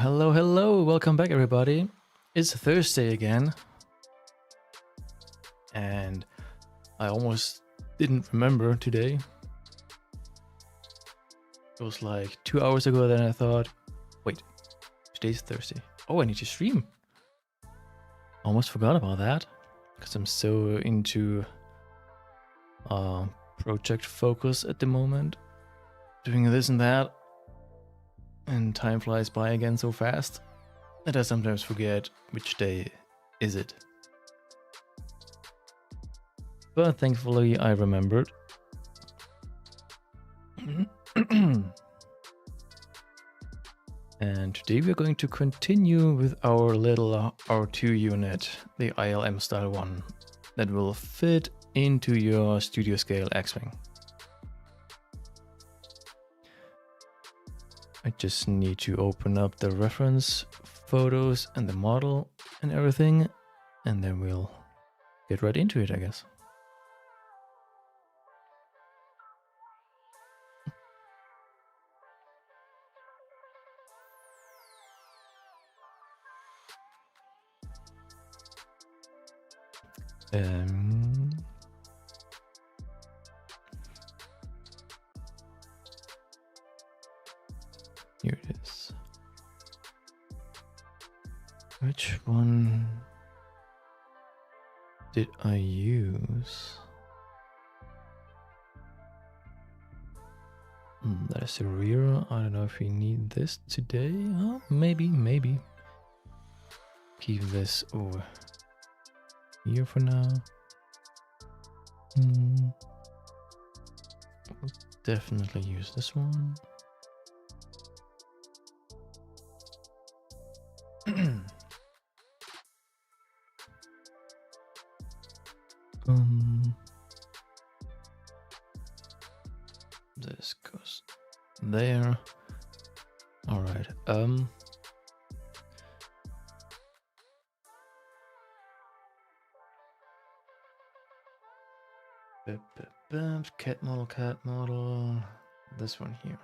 Hello, welcome back everybody. It's Thursday again. And I almost didn't remember today. It was like 2 hours ago that I thought, wait, today's Thursday. Oh, I need to stream. Almost forgot about that because I'm so into project focus at the moment. Doing this and that. And time flies by again so fast that I sometimes forget which day is it. But thankfully I remembered. And today we're going to continue with our little R2 unit, the ILM style one, that will fit into your studio scale X-Wing. I just need to open up the reference photos and the model and everything, and then we'll get right into it, I guess. Here it is. Which one did I use? That is the rear. I don't know if we need this today. Oh, maybe. Keep this over here for now. We'll definitely use this one. This goes there. All right. Cat model. This one here.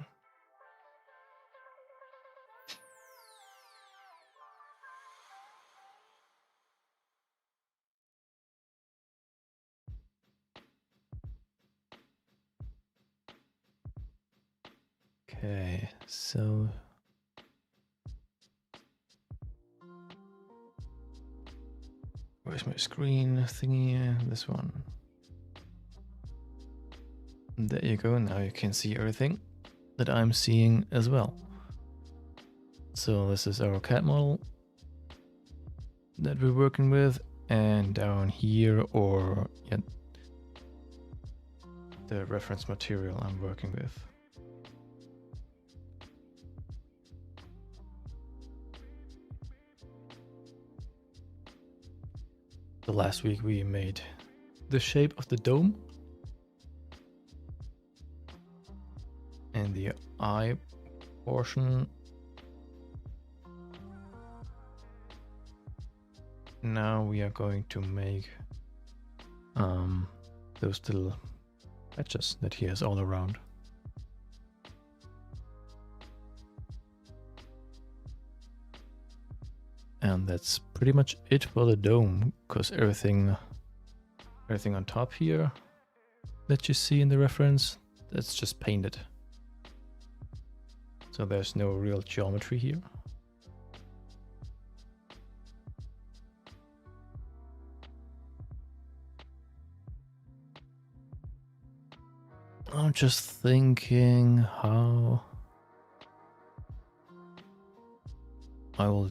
Okay, so where's my screen thingy? This one. There you go. Now you can see everything that I'm seeing as well. So this is our cat model that we're working with, and down here, or the reference material I'm working with. So last week we made the shape of the dome and the eye portion. Now we are going to make those little patches that he has all around. And that's pretty much it for the dome, because everything on top here that you see in the reference, that's just painted. So there's no real geometry here. I'm just thinking how I will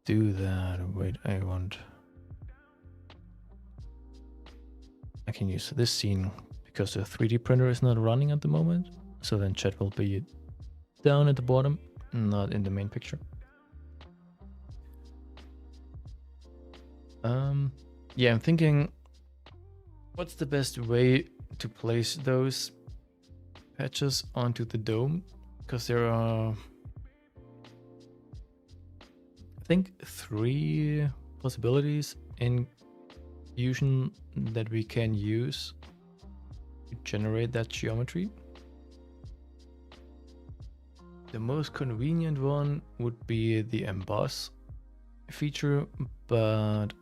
do that. Wait, I can use this scene because the 3D printer is not running at the moment. So then chat will be down at the bottom, not in the main picture. Yeah, I'm thinking, what's the best way to place those patches onto the dome? Because there are, I think, 3 possibilities in Fusion that we can use to generate that geometry. The most convenient one would be the emboss feature, but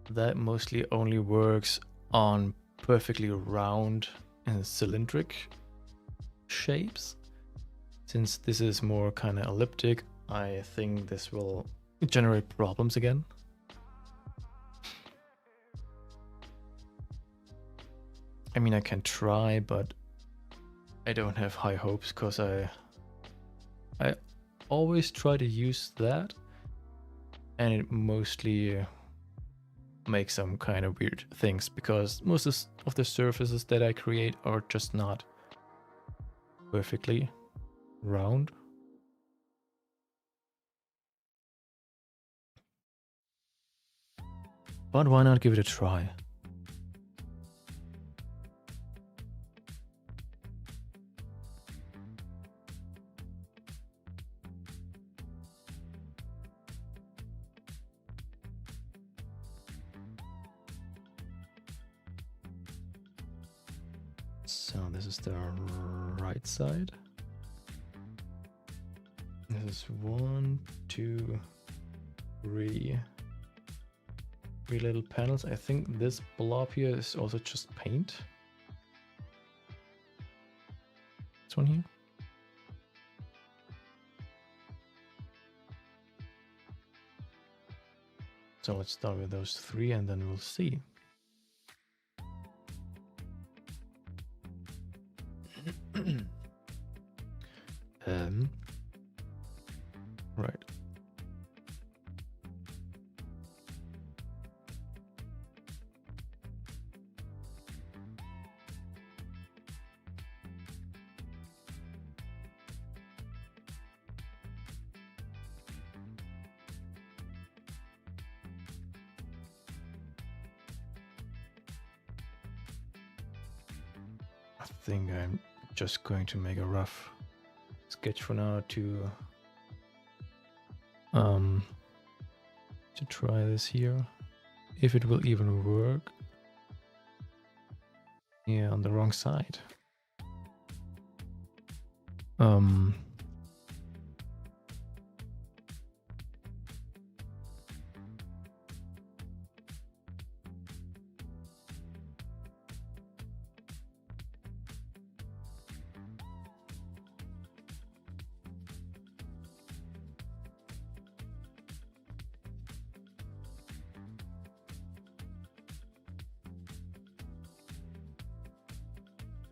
that mostly only works on perfectly round and cylindric shapes. Since this is more kind of elliptic, I think this will generate problems again. I mean, I can try, but I don't have high hopes because I always try to use that, and it mostly makes some kind of weird things because most of the surfaces that I create are just not perfectly round. But why not give it a try? So this is the right side. This is 1, 2, 3 little panels. I think this blob here is also just paint. This one here. So let's start with those 3 and then we'll see. Right. I think I'm just going to make a rough sketch for now to try this here, if it will even work. Yeah, on the wrong side.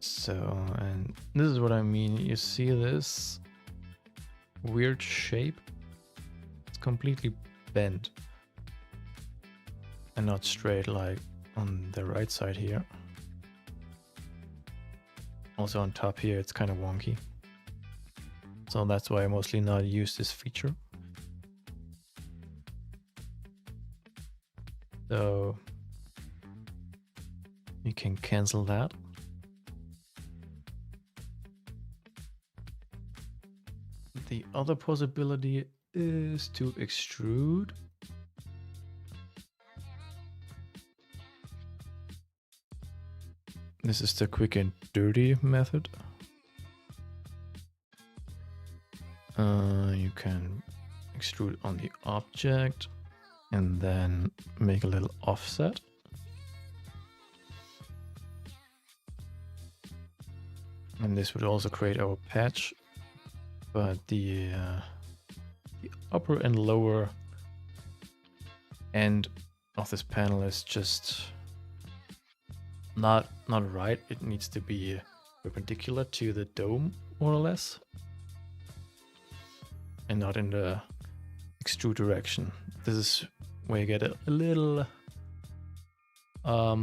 So, and this is what I mean. You see this weird shape? It's completely bent and not straight like on the right side here. Also on top here, it's kind of wonky. So that's why I mostly not use this feature. So you can cancel that. The other possibility is to extrude. This is the quick and dirty method. You can extrude on the object and then make a little offset. And this would also create our patch, but the upper and lower end of this panel is just not right. It needs to be perpendicular to the dome, more or less, and not in the extrude direction. This is where you get a little how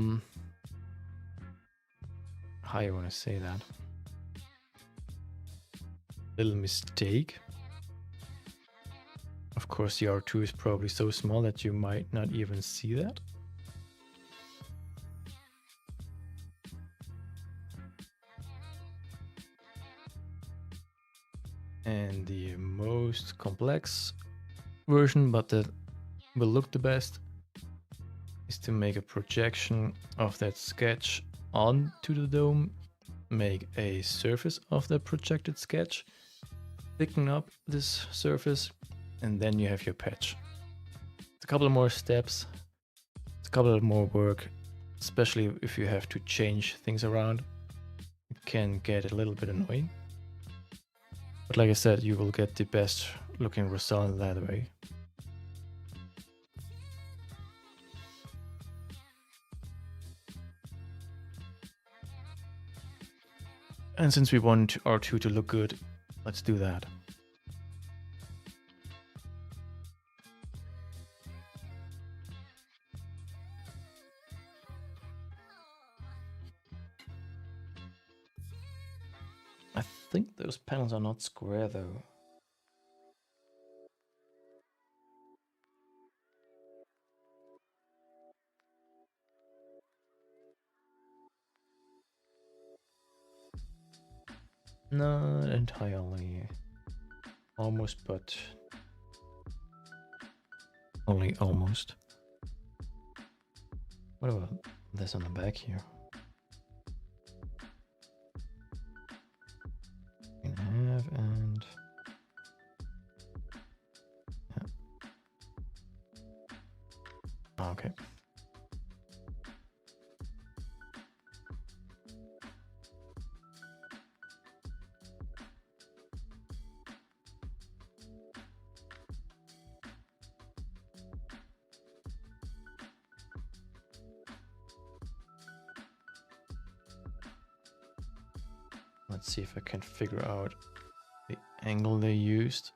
you want to say that, little mistake. Of course, the R2 is probably so small that you might not even see that. And the most complex version, but that will look the best, is to make a projection of that sketch onto the dome, make a surface of the projected sketch, thicken up this surface, and then you have your patch. It's a couple of more steps, it's a couple of more work, especially if you have to change things around. It can get a little bit annoying. But like I said, you will get the best looking result that way. And since we want R2 to look good, let's do that. I think those panels are not square though. Not entirely. Almost, but only almost. What about this on the back here? We can have and yeah. Okay. Let's see if I can figure out the angle they used.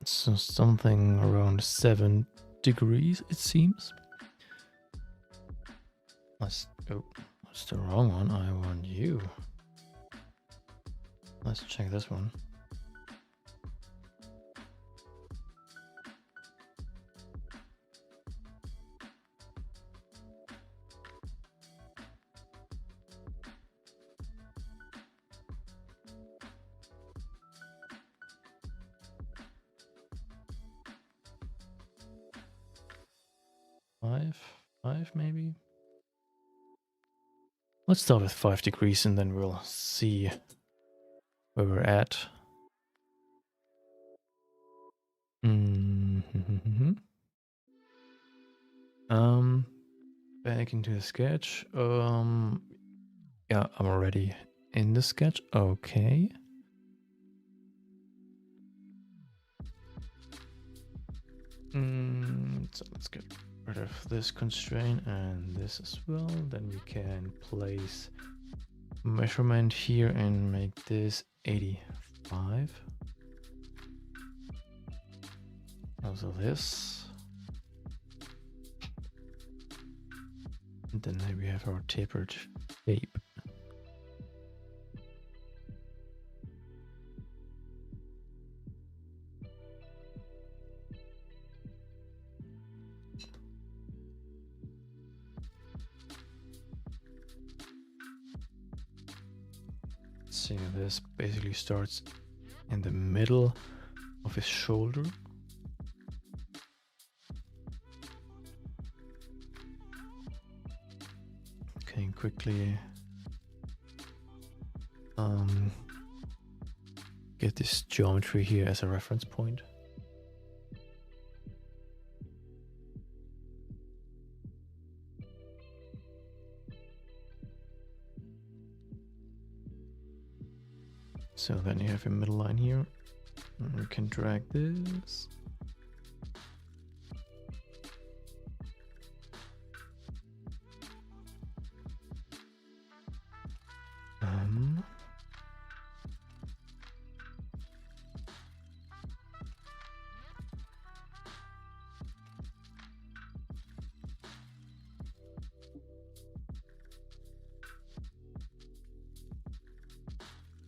So something around 7 degrees, it seems. Let's that's the wrong one. I want you. Let's check this one. Five maybe? Let's start with 5 degrees and then we'll see where we're at. Back into the sketch. Yeah, I'm already in the sketch. Okay. So let's get rid of this constraint and this as well. Then we can place measurement here and make this 85. Also this. And then we have our tapered shape. See, this basically starts in the middle of his shoulder. Okay, quickly get this geometry here as a reference point. So then you have a middle line here, and we can drag this.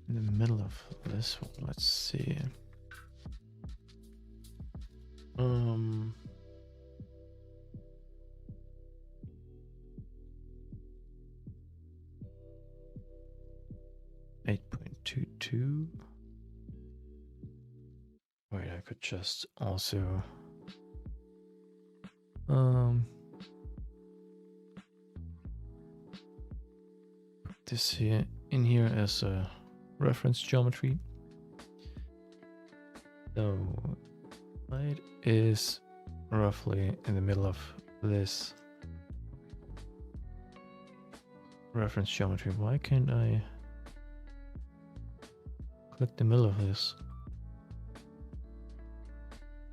In the middle of this one, let's see. 2. Wait, I could just also this here in here as a reference geometry. So light is roughly in the middle of this reference geometry. Why can't I click the middle of this?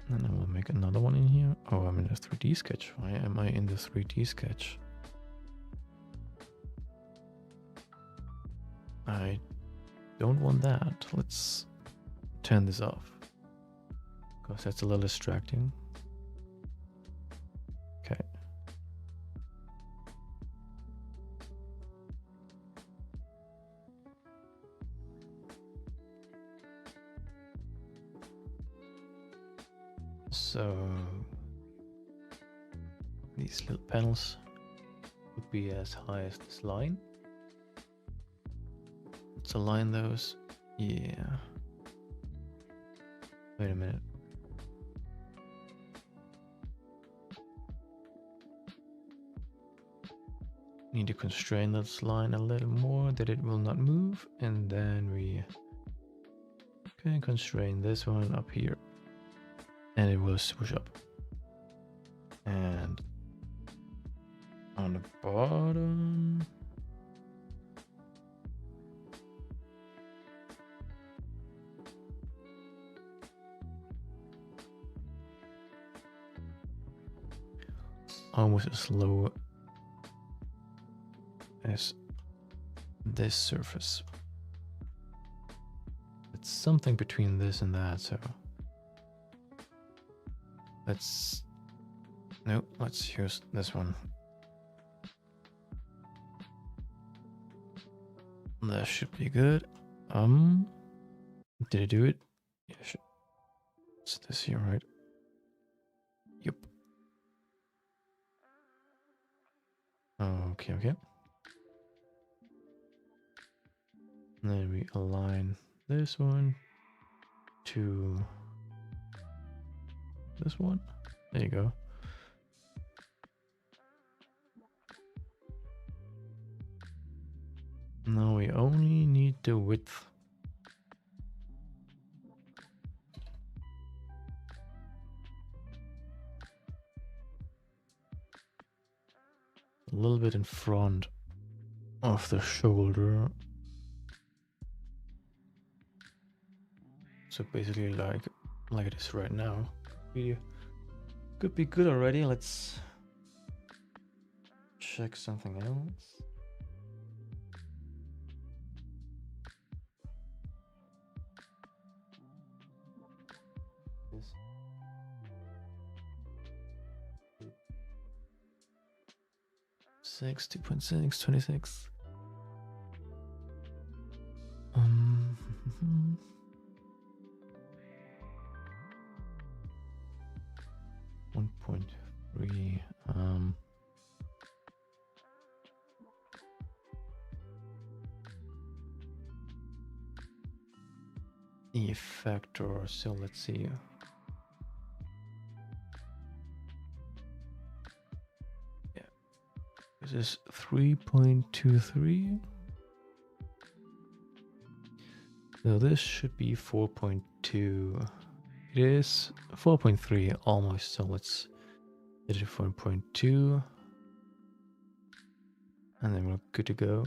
And I will make another one in here. Oh, I'm in the 3D sketch. Why am I in the 3D sketch? I don't want that. Let's turn this off, because that's a little distracting. Okay. So these little panels would be as high as this line. Let's align those. Yeah. Wait a minute. Need to constrain this line a little more that it will not move, and then we can constrain this one up here, and it will swoosh up. And on the bottom, almost as low as this surface. It's something between this and that, so let's use this one. That should be good. Did I do it? Yeah, it's this here, right? Yep. Okay. And then we align this one to this one. There you go. Now we only need the width. A little bit in front of the shoulder. So basically like it is right now. Video could be good already. Let's check something else. This 2.6, 26. 1.3. Effector. So let's see. Yeah, this is 3.23. So this should be 4.2. It is 4.3 almost. So let's hit it 4.2, and then we're good to go.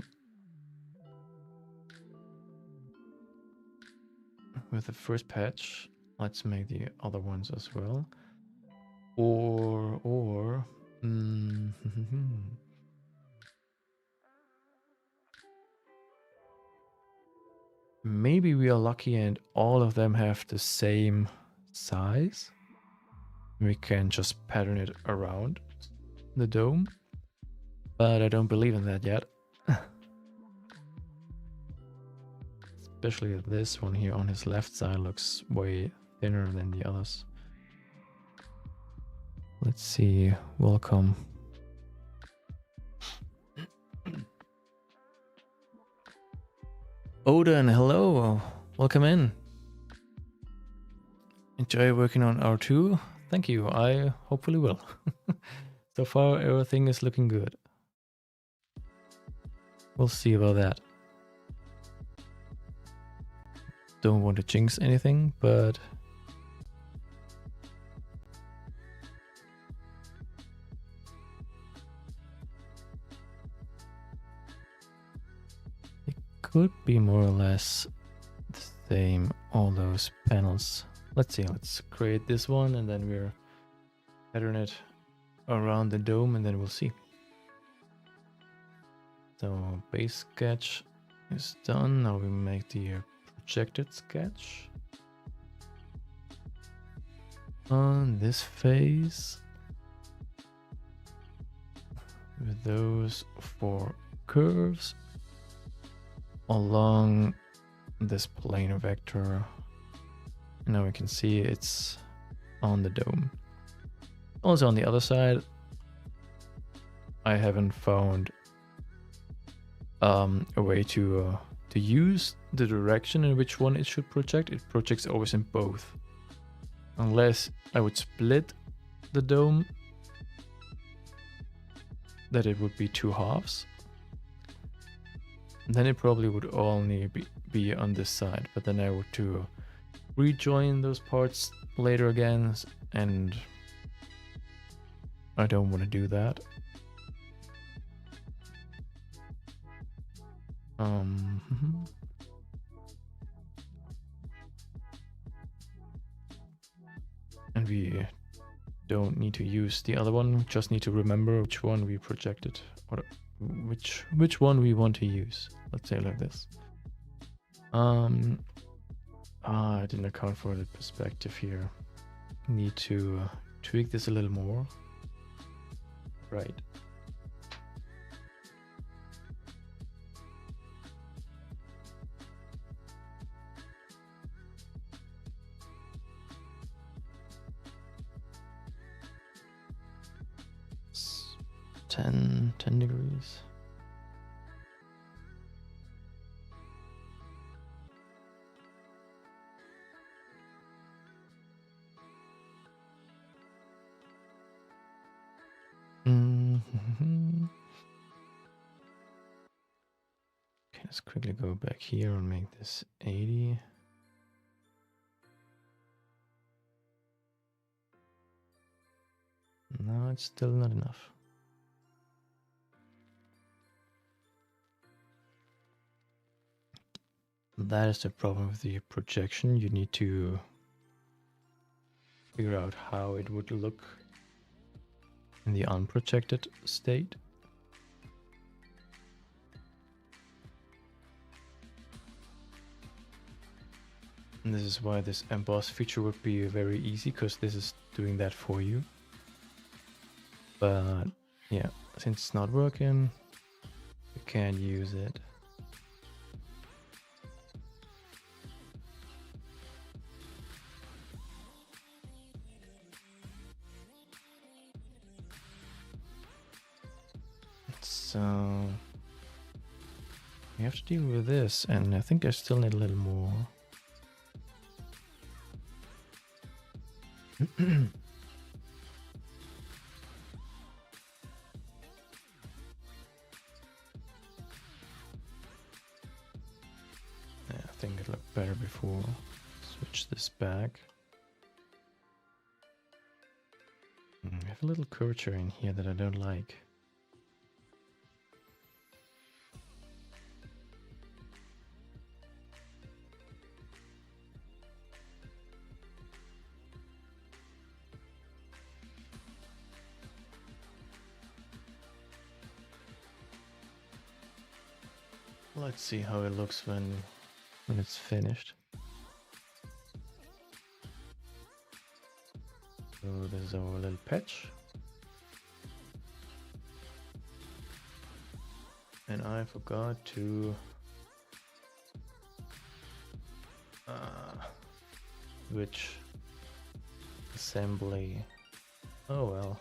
With the first patch, let's make the other ones as well. Or maybe we are lucky and all of them have the same size. We can just pattern it around the dome, but I don't believe in that yet. Especially this one here on his left side looks way thinner than the others. Let's see. Welcome. Odin, hello, welcome in. Enjoy working on R2? Thank you, I hopefully will. So far everything is looking good. We'll see about that. Don't want to jinx anything, but it could be more or less the same, all those panels. Let's see, let's create this one and then we're pattern it around the dome and then we'll see. So base sketch is done. Now we make the projected sketch on this face with those 4 curves along this planar vector. And now we can see it's on the dome. Also on the other side, I haven't found a way to use the direction in which one it should project. It projects always in both. Unless I would split the dome, that it would be 2 halves. Then it probably would only be on this side, but then I would to rejoin those parts later again, and I don't want to do that. And we don't need to use the other one, just need to remember which one we projected, or which one we want to use. Let's say like this. I didn't account for the perspective here. Need to tweak this a little more. Right. It's 10 degrees. Okay, let's quickly go back here and make this 80. No, it's still not enough. That is the problem with the projection. You need to figure out how it would look in the unprojected state. And this is why this emboss feature would be very easy, because this is doing that for you. But yeah, since it's not working, you can't use it. So we have to deal with this, and I think I still need a little more. I think it looked better before. Switch this back. I have a little curvature in here that I don't like. Let's see how it looks when it's finished. So this is our little patch. And I forgot to switch assembly. Oh well.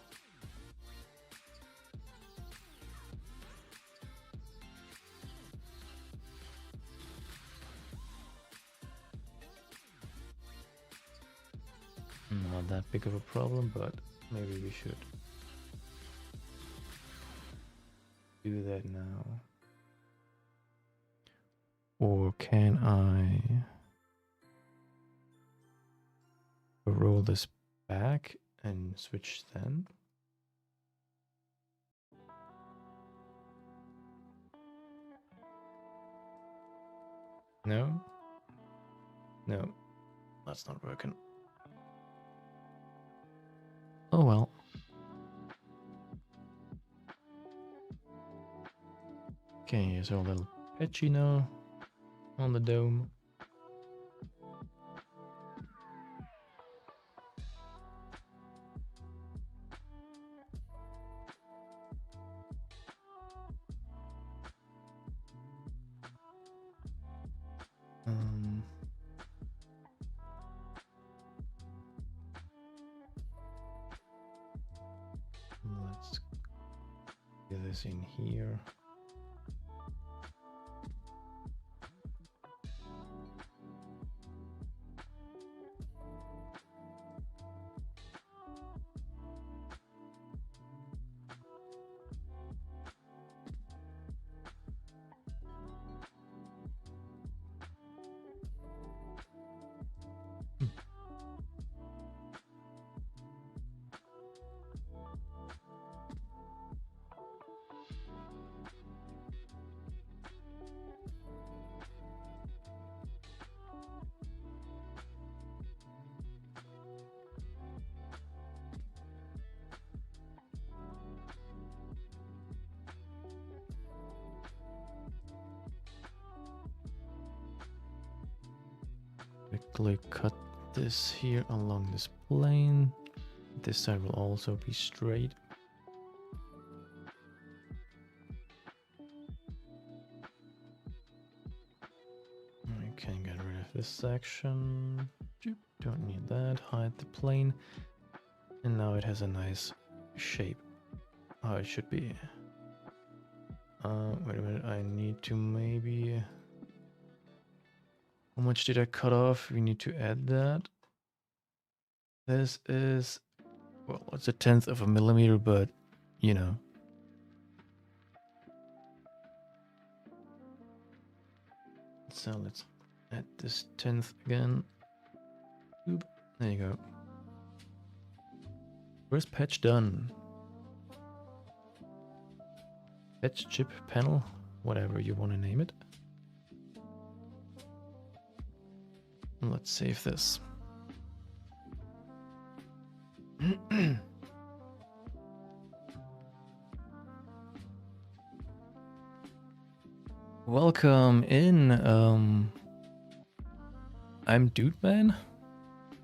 big of a problem, but maybe we should do that now. Or can I roll this back and switch then? No? No, that's not working. Oh well. Okay, so a little patchy now on the dome. Let's get this in here. Quickly cut this here along this plane. This side will also be straight. I can get rid of this section. Don't need that. Hide the plane. And now it has a nice shape. How it should be. Wait a minute. I need to maybe... How much did I cut off? We need to add that. This is... Well, it's 1/10 of a millimeter, but, you know. So let's add this 1/10 again. Oop. There you go. First patch done. Patch chip panel, whatever you want to name it. Let's save this. Welcome in. I'm Dude Man.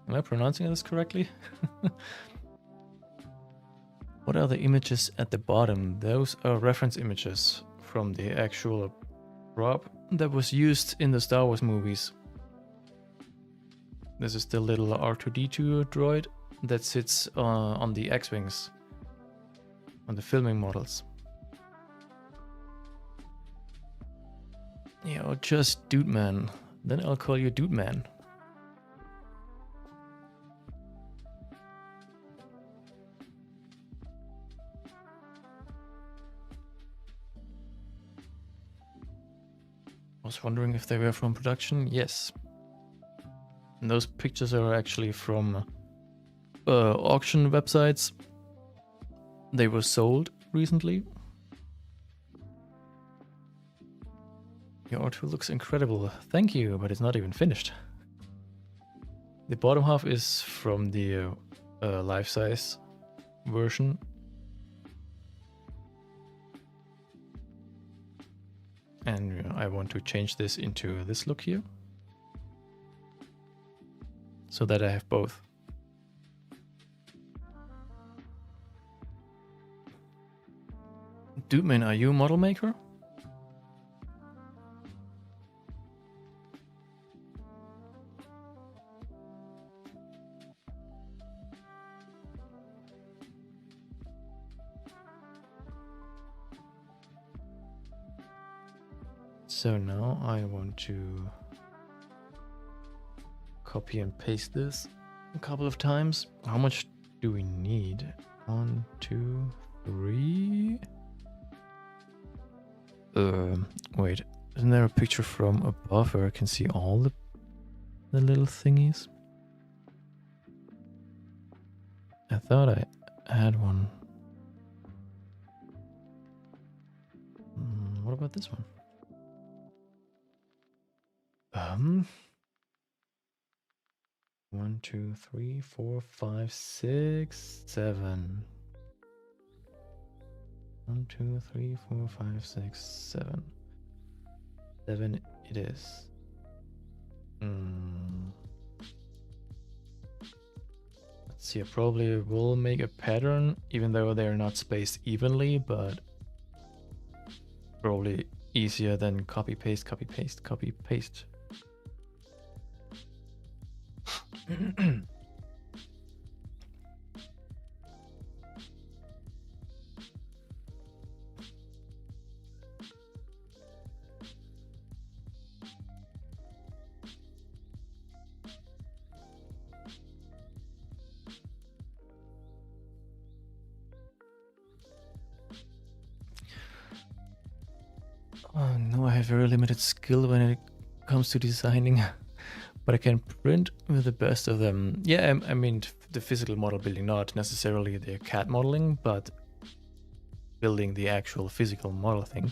Am I pronouncing this correctly? What are the images at the bottom? Those are reference images from the actual prop that was used in the Star Wars movies. This is the little R2-D2 droid that sits on the X-Wings, on the filming models. Yeah, or just Dude Man. Then I'll call you Dude Man. I was wondering if they were from production. Yes. And those pictures are actually from auction websites. They were sold recently. Your R2 looks incredible. Thank you, but it's not even finished. The bottom half is from the life-size version. And I want to change this into this look here. So that I have both. Dude Man, are you a model maker? So now I want to copy and paste this a couple of times. How much do we need? 1, 2, 3. Wait, isn't there a picture from above where I can see all the little thingies? I thought I had one. What about this one? 1, 2, 3, 4, 5, 6, 7. 1, 2, 3, 4, 5, 6, 7. 7 it is. Let's see, I probably will make a pattern, even though they're not spaced evenly, but probably easier than copy, paste, copy, paste, copy, paste. Oh no, I have very limited skill when it comes to designing, but I can print with the best of them. Yeah, I mean the physical model building, not necessarily the CAD modeling, but building the actual physical model thing.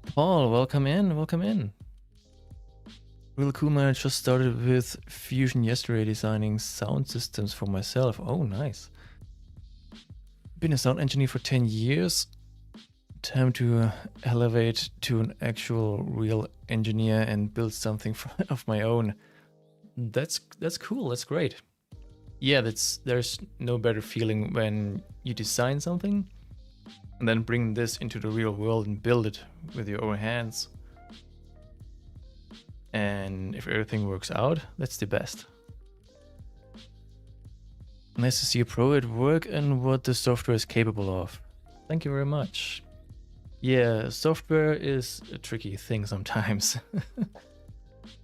Paul, welcome in, welcome in. Real cool, man. I just started with Fusion yesterday, designing sound systems for myself. Oh, nice. Been a sound engineer for 10 years. Time to elevate to an actual real engineer and build something of my own. That's cool. That's great. Yeah, there's no better feeling when you design something and then bring this into the real world and build it with your own hands. And if everything works out, that's the best. Nice to see a pro at work and what the software is capable of. Thank you very much. Yeah, software is a tricky thing sometimes.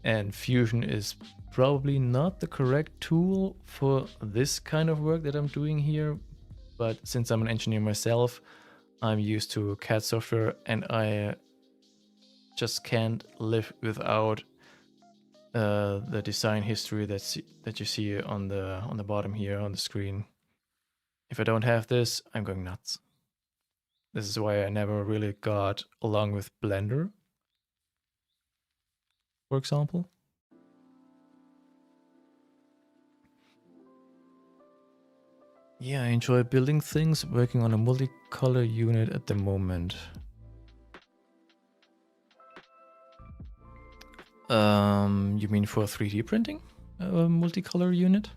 And Fusion is probably not the correct tool for this kind of work that I'm doing here. But since I'm an engineer myself, I'm used to CAD software and I just can't live without the design history that you see on the bottom here on the screen. If I don't have this, I'm going nuts. This is why I never really got along with Blender, for example. Yeah, I enjoy building things, working on a multicolor unit at the moment. You mean for 3D printing? A multicolor unit?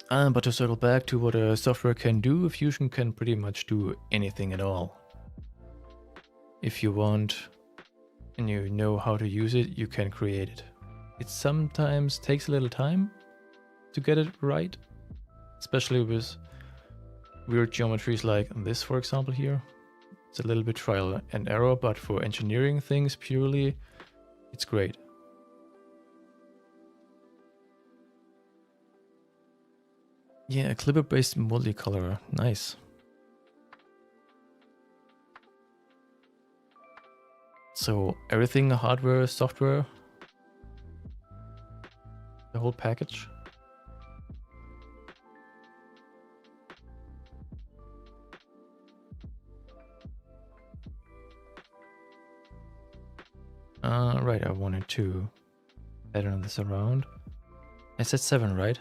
But to circle back to what a software can do, Fusion can pretty much do anything at all. If you want and you know how to use it, you can create it. It sometimes takes a little time to get it right, especially with weird geometries like this, for example, here. It's a little bit trial and error, but for engineering things purely, it's great. Yeah, a clipper-based multicolor, nice. So everything, hardware, software, the whole package. Right, I wanted to pattern this around. I said 7, right?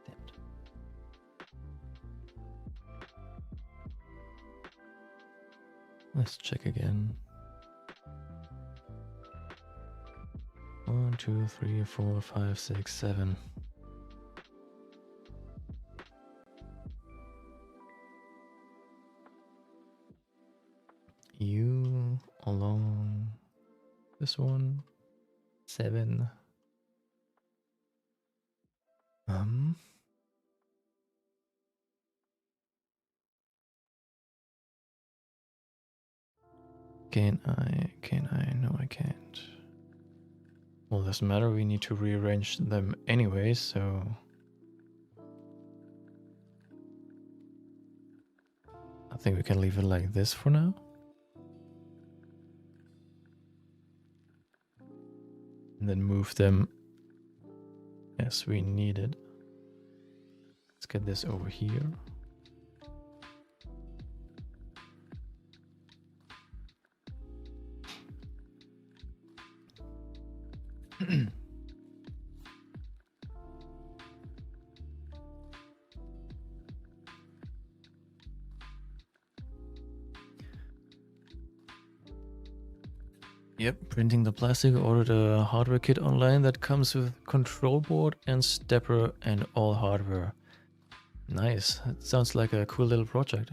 Damn it. Let's check again. 1, 2, 3, 4, 5, 6, 7. You along this one, 7. Um. Can I? Can I? No, I can't. Well, doesn't matter. We need to rearrange them anyway, so. I think we can leave it like this for now. And then move them as we need it. Let's get this over here. Yep, printing the plastic, ordered a hardware kit online that comes with control board and stepper and all hardware. Nice, it sounds like a cool little project.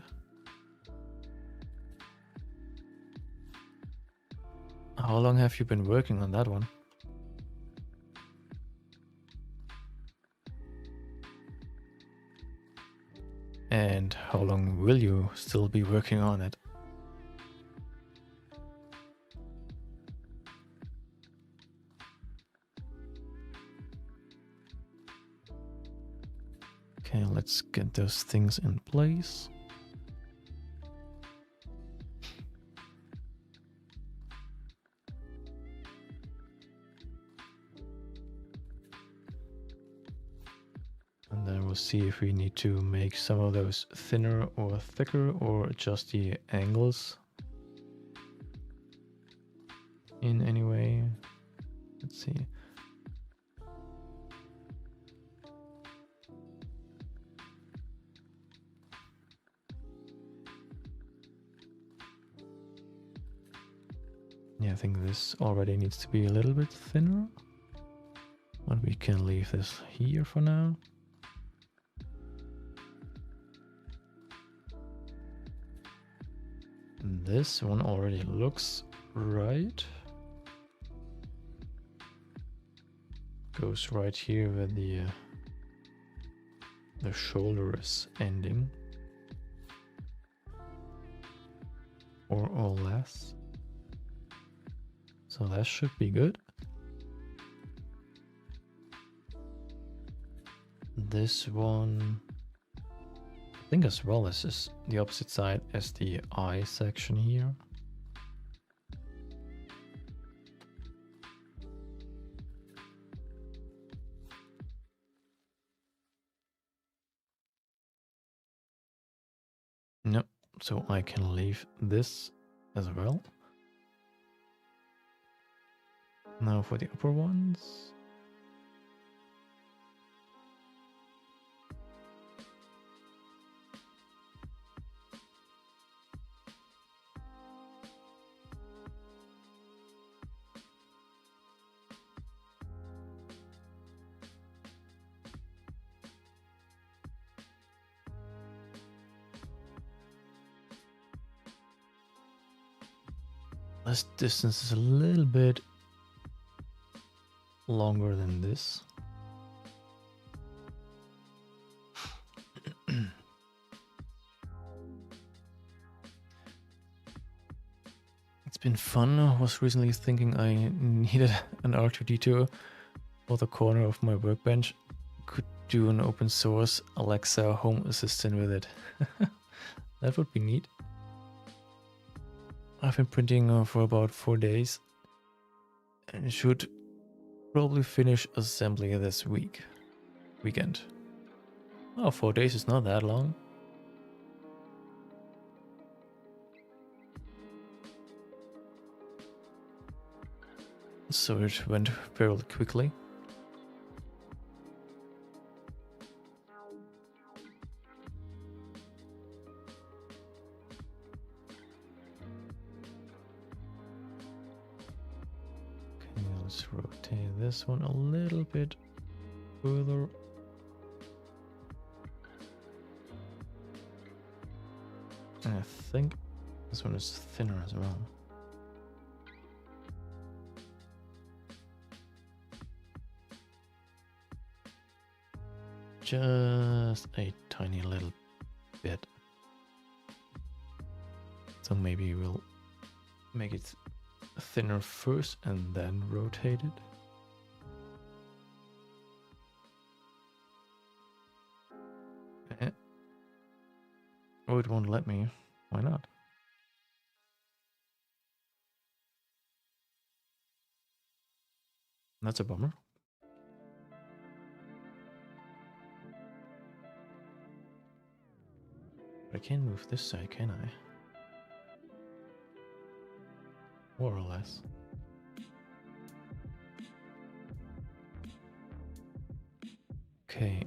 How long have you been working on that one? And how long will you still be working on it? Okay, let's get those things in place. And then we'll see if we need to make some of those thinner or thicker or adjust the angles in any way. Let's see. Yeah, I think this already needs to be a little bit thinner. But we can leave this here for now. This one already looks right. Goes right here where the shoulder is ending. Or less. So that should be good. This one, I think as well, this is the opposite side as the eye section here. Nope, so I can leave this as well. Now for the upper ones. This distance is a little bit longer than this. It's been fun. I was recently thinking I needed an R2-D2 for the corner of my workbench. Could do an open source Alexa home assistant with it. That would be neat. I've been printing for about 4 days and should probably finish assembly this weekend. Oh, 4 days is not that long. So it went fairly quickly. Okay, let's rotate this one a little bit further. And I think this one is thinner as well. just a tiny little bit. So maybe we'll make it thinner first and then rotate it. Oh, it won't let me. Why not? That's a bummer. But I can't move this side, can I? More or less. Okay.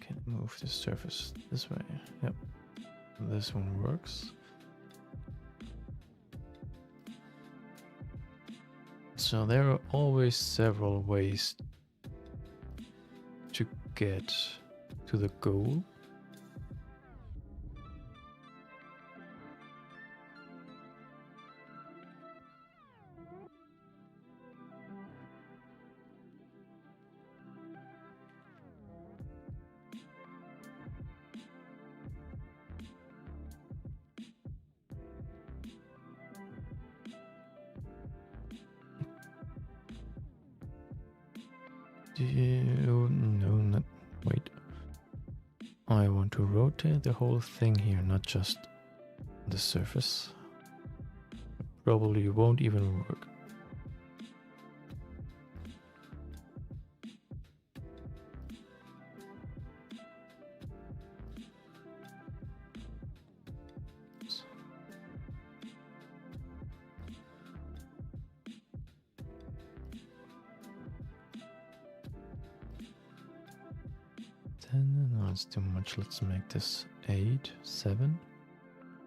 Can move the surface this way. Yep. This one works. So there are always several ways to get to the goal. No, not wait. I want to rotate the whole thing here, not just the surface. Probably won't even work. No, it's too much. Let's make this 8, 7,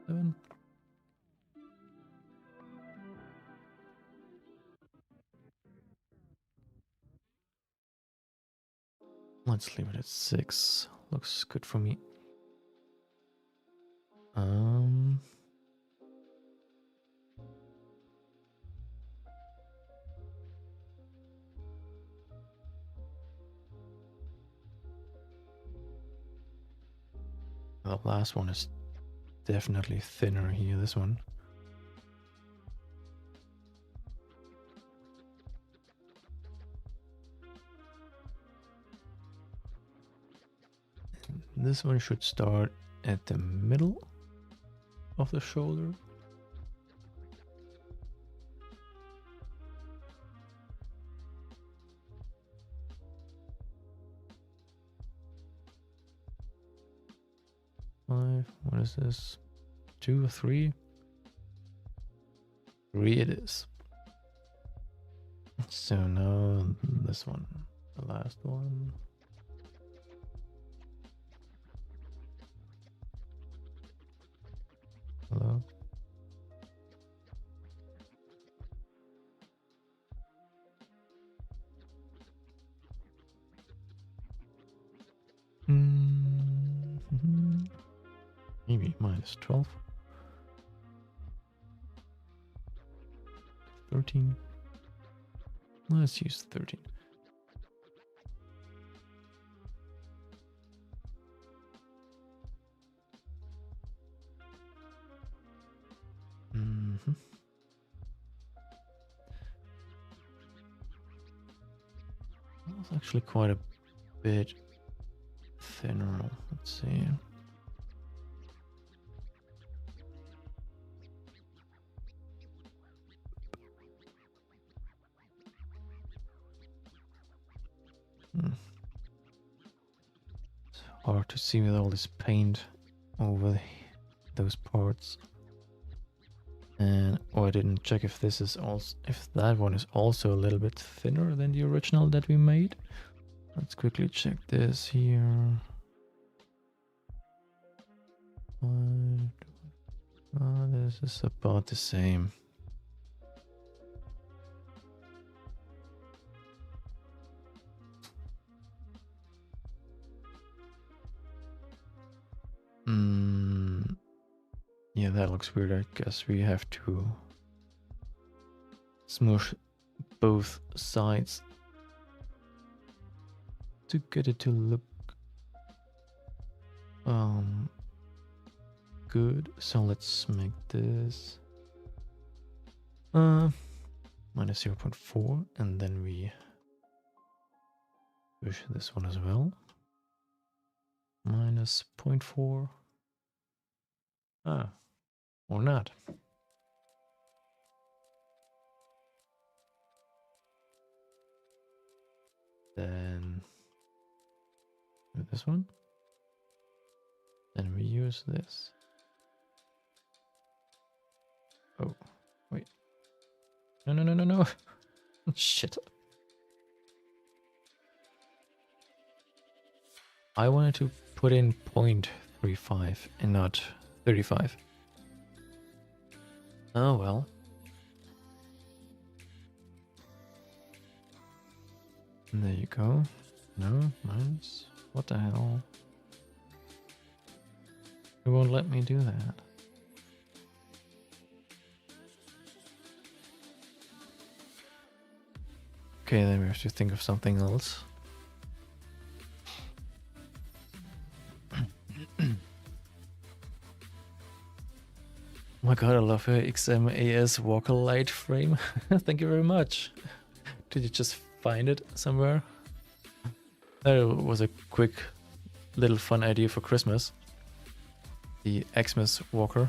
7. Let's leave it at 6. Looks good for me. The last one is definitely thinner here, this one. This one should start at the middle of the shoulder. What is this? 2 or 3? 3 it is. So now this one, the last one. Hello? Maybe minus 12. 13. Let's use 13. That's actually quite a bit thinner. Let's see. It's hard to see with all this paint over those parts. And I didn't check if this is also, if that one is also a little bit thinner than the original that we made. Let's quickly check this here. This is about the same. Yeah, that looks weird. I guess we have to smoosh both sides to get it to look good. So let's make this minus 0.4, and then we push this one as well. Minus 0.4. Or not. Then this one. Then we use this. Oh, wait. No. Shit. I wanted to put in 0.35 and not 35. Oh well. And there you go. No, minus. What the hell? It won't let me do that. Okay, then we have to think of something else. Oh my god, I love her XMAS Walker light frame. Thank you very much. Did you just find it somewhere? That was a quick little fun idea for Christmas. The Xmas Walker.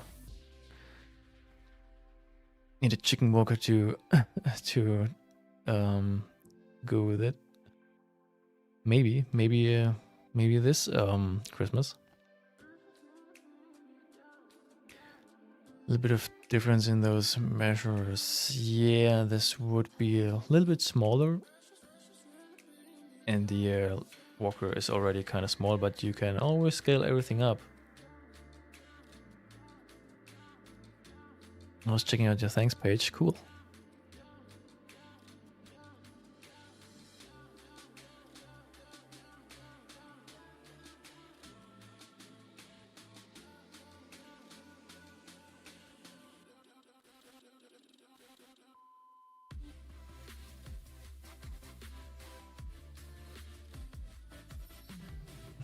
Need a chicken walker to go with it. Maybe this Christmas. A little bit of difference in those measures. Yeah, this would be a little bit smaller. And the walker is already kind of small, but you can always scale everything up. I was checking out your thanks page. Cool.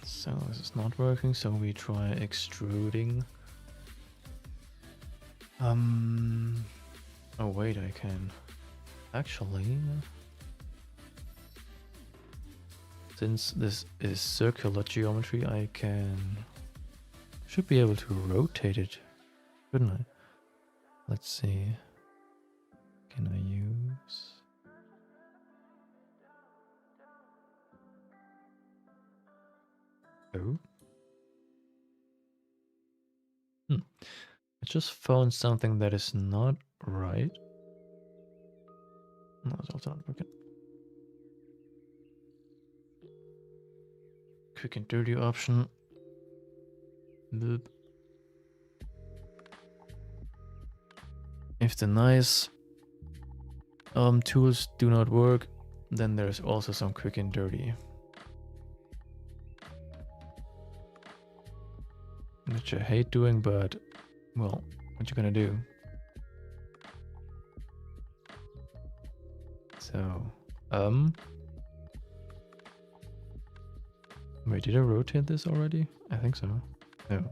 So this is not working, so we try extruding. Oh wait, I can actually, since this is circular geometry, I should be able to rotate it, shouldn't I? Let's see. Can I use? Oh. I just found something that is not right. No, it's also not working. Quick and dirty option. Boop. If the nice tools do not work, then there's also some quick and dirty, which I hate doing, but well, what you gonna do? So, wait, did I rotate this already? I think so. No.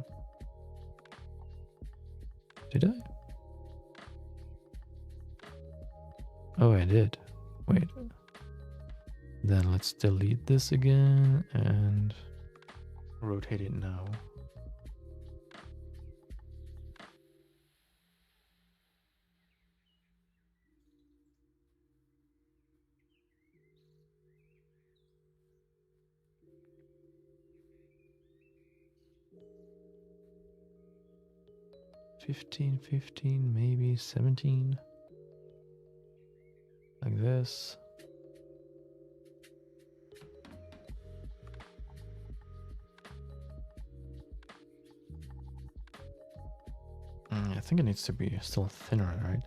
Did I? Oh, I did. Wait. Then let's delete this again and rotate it now. $15, maybe 17. Like this. I think it needs to be still thinner, right?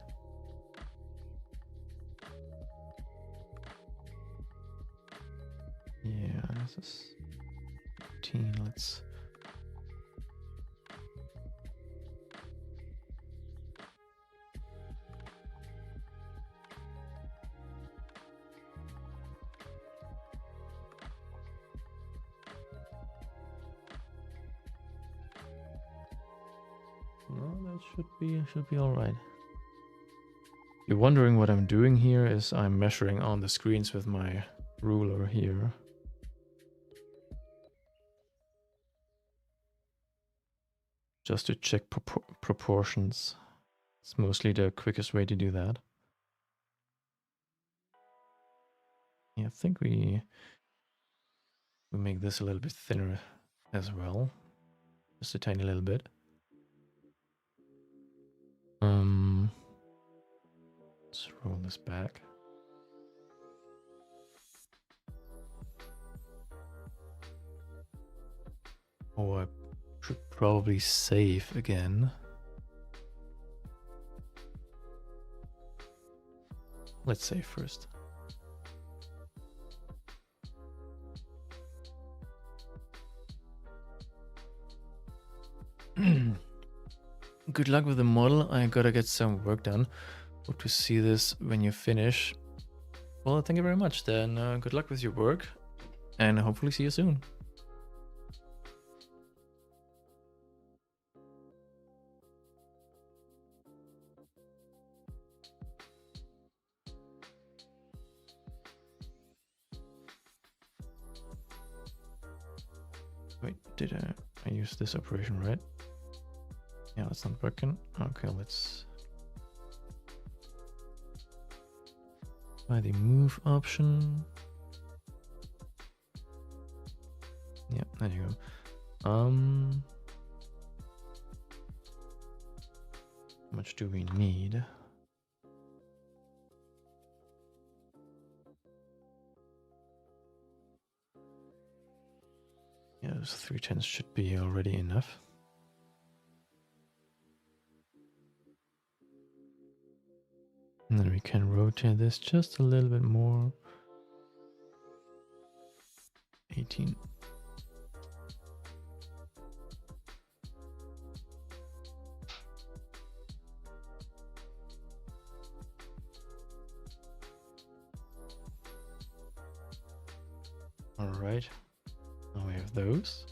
Yeah, this is 15. Let's No, that should be all right. You're wondering what I'm doing here is I'm measuring on the screens with my ruler here. Just to check proportions. It's mostly the quickest way to do that. Yeah, I think we make this a little bit thinner as well. Just a tiny little bit. Let's roll this back. Oh, I should probably save again. Let's save first. Good luck with the model. I gotta get some work done. Hope to see this when you finish. Well, thank you very much. Then good luck with your work and hopefully see you soon. Wait, did I use this operation right? Yeah, that's not working. Okay, let's try the move option. Yeah, there you go. How much do we need? Yeah, those 310s should be already enough. And then we can rotate this just a little bit more. 18. All right, now we have those.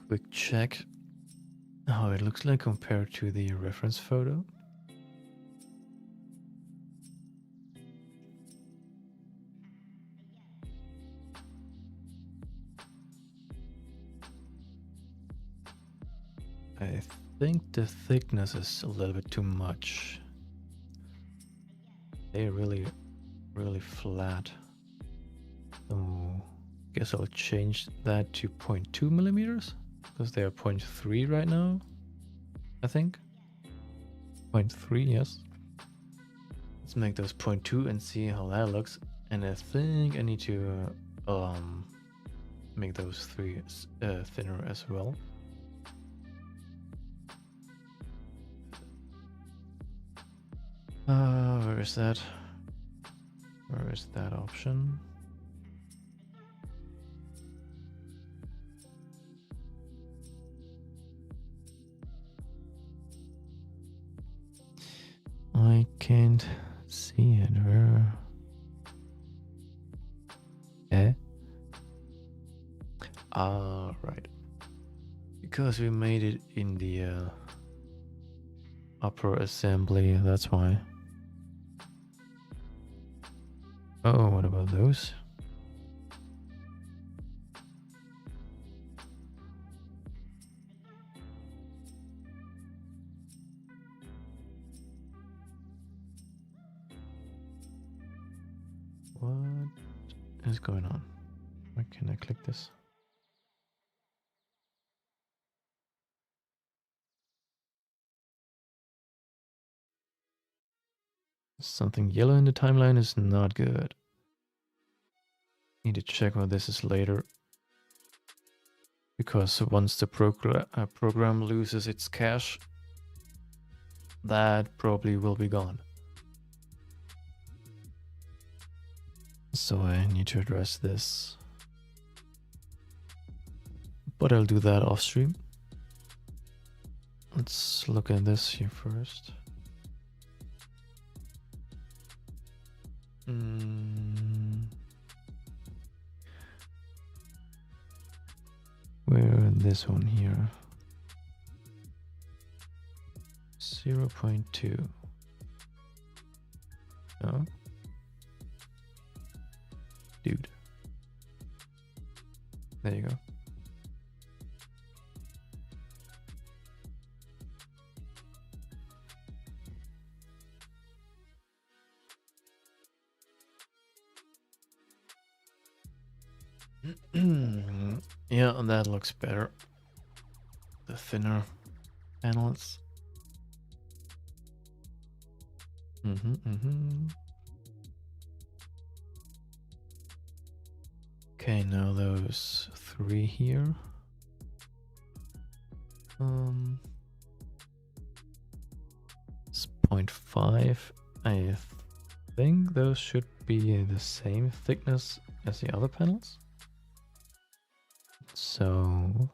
Quick check how it looks like compared to the reference photo. I think the thickness is a little bit too much. They're really flat. So guess I'll change that to 0.2 millimeters because they are 0.3 right now. I think 0.3, yes. Let's make those 0.2 and see how that looks. And I think I need to make those 3 thinner as well. Where is that? Where is that option? I can't see it. Where? Eh? Ah, right. Because we made it in the upper assembly, that's why. Oh, what about those? What is going on? Why can't I click this? Something yellow in the timeline is not good. Need to check what this is later. Because once the program loses its cache, that probably will be gone. So I need to address this. But I'll do that off stream. Let's look at this here first. Where this one here? 0.2. No. Dude. There you go. Yeah, that looks better. The thinner panels. Okay, now those three here. It's 0.5. I think those should be the same thickness as the other panels. So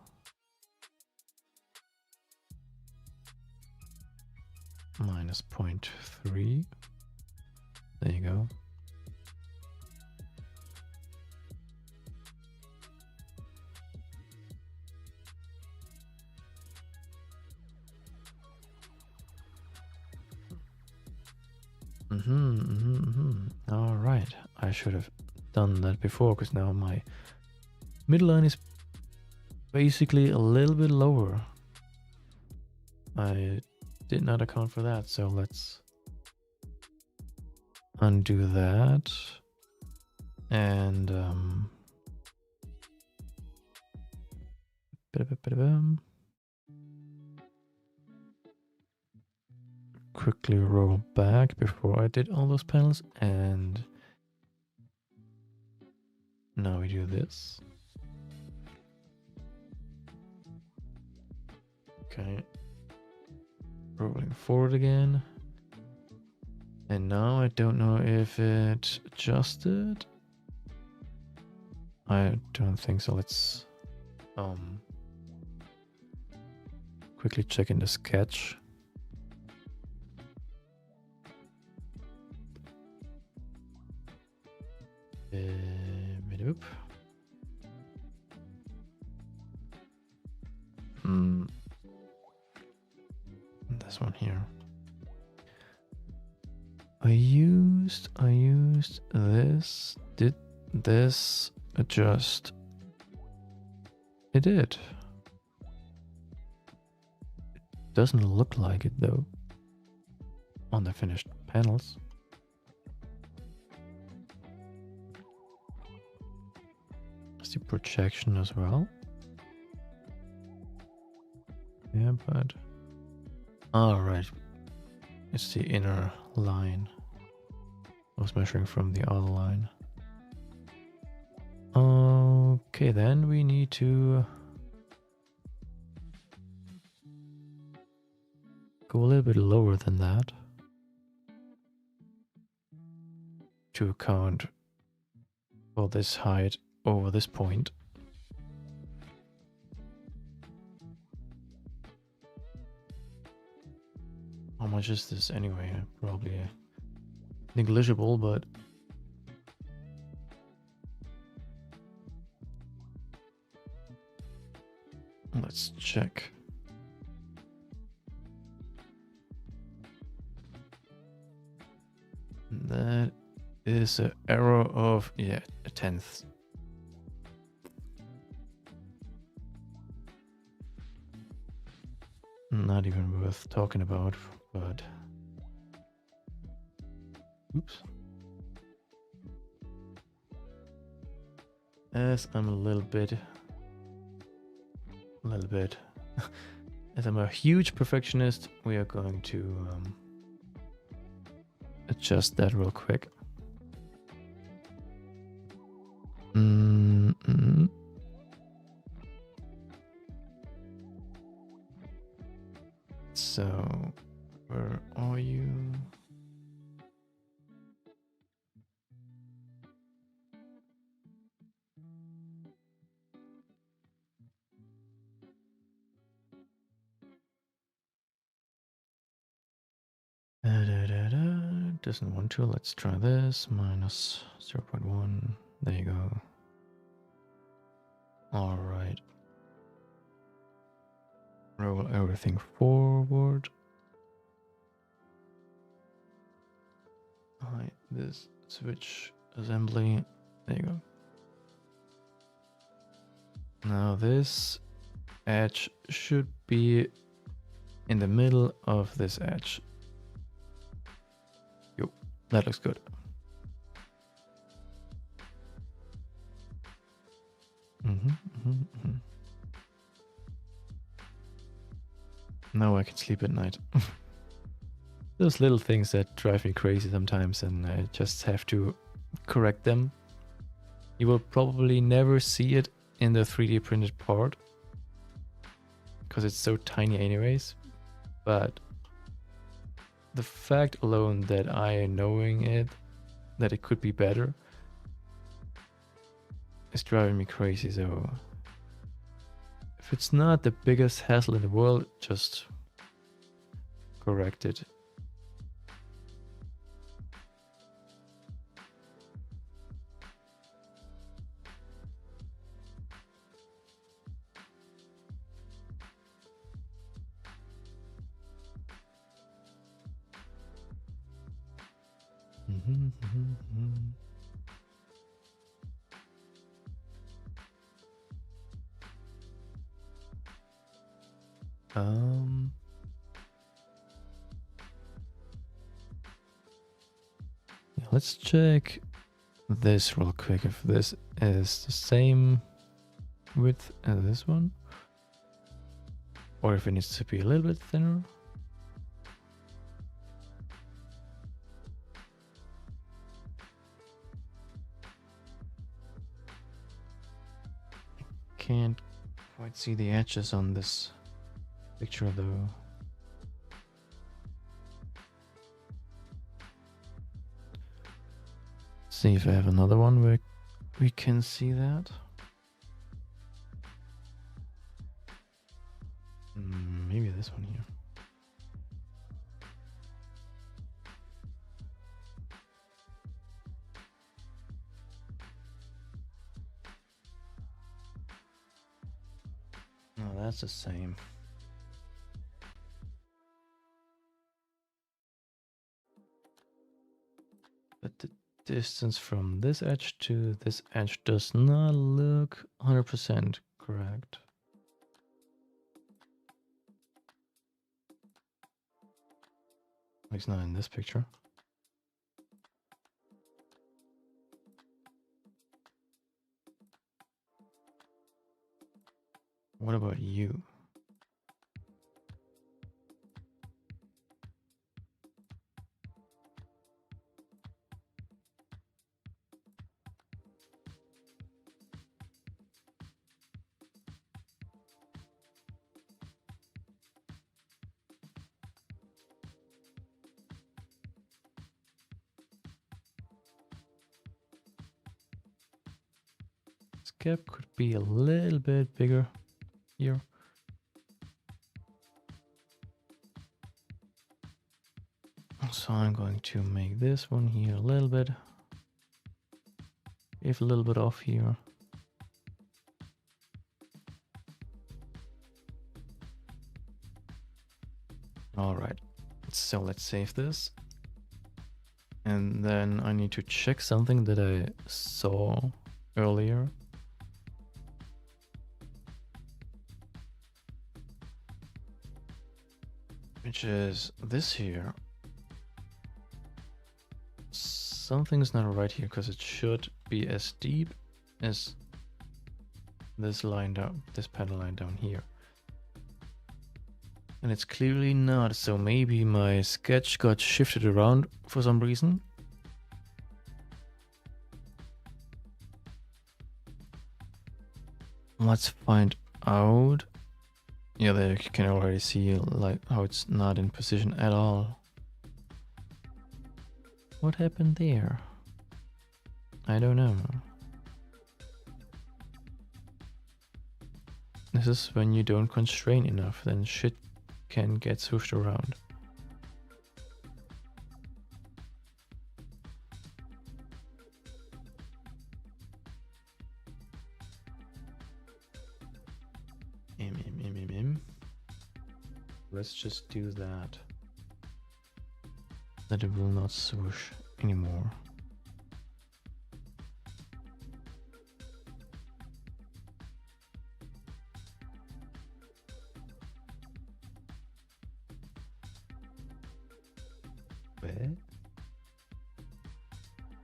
minus 0.3. There you go. All right, I should have done that before because now my midline is basically a little bit lower. I did not account for that, so let's undo that and quickly roll back before I did all those panels, and now we do this. Okay, rolling forward again, and now I don't know if it adjusted. I don't think so. Let's quickly check in the sketch. This one here. I used this. Did this adjust? It did. It doesn't look like it though on the finished panels. It's the projection as well. Yeah, but all right. It's the inner line. I was measuring from the other line. Okay, then we need to go a little bit lower than that to account for this height over this point. How much is this anyway? Probably negligible, but let's check. That is an error of, yeah, a tenth. Not even worth talking about, but oops. As I'm a little bit as I'm a huge perfectionist, we are going to adjust that real quick. So we're it doesn't want to. Let's try this. Minus 0.1. There you go. All right. Roll everything forward. Hide this switch assembly. There you go. Now this edge should be in the middle of this edge. Yo, that looks good. Now I can sleep at night. Those little things that drive me crazy sometimes, and I just have to correct them. You will probably never see it in the 3D printed part because it's so tiny anyways, but the fact alone that I knowing it, that it could be better, is driving me crazy. So if it's not the biggest hassle in the world, just correct it. Let's check this real quick, if this is the same width as this one, or if it needs to be a little bit thinner. Can't quite see the edges on this picture though. See if I have another one where we can see that. Maybe this one here. No, that's the same. But the distance from this edge to this edge does not look 100% correct. At least not in this picture. What about you? This gap could be a little bit bigger here. So I'm going to make this one here a little bit. If a little bit off here. All right, so let's save this. And then I need to check something that I saw earlier. Which is this here. Something's not right here because it should be as deep as this line down, this panel line down here. And it's clearly not, so maybe my sketch got shifted around for some reason. Let's find out. Yeah, there you can already see like how it's not in position at all. What happened there? I don't know. This is when you don't constrain enough, then shit can get swooshed around. Let's just do that. That it will not swoosh anymore.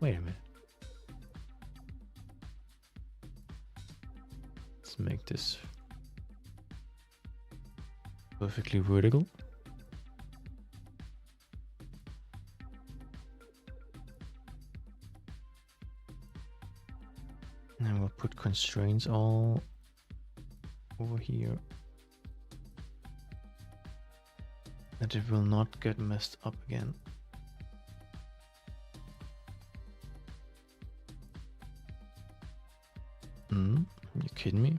Wait a minute. Let's make this perfectly vertical. And we'll put constraints all over here. That it will not get messed up again. You kidding me?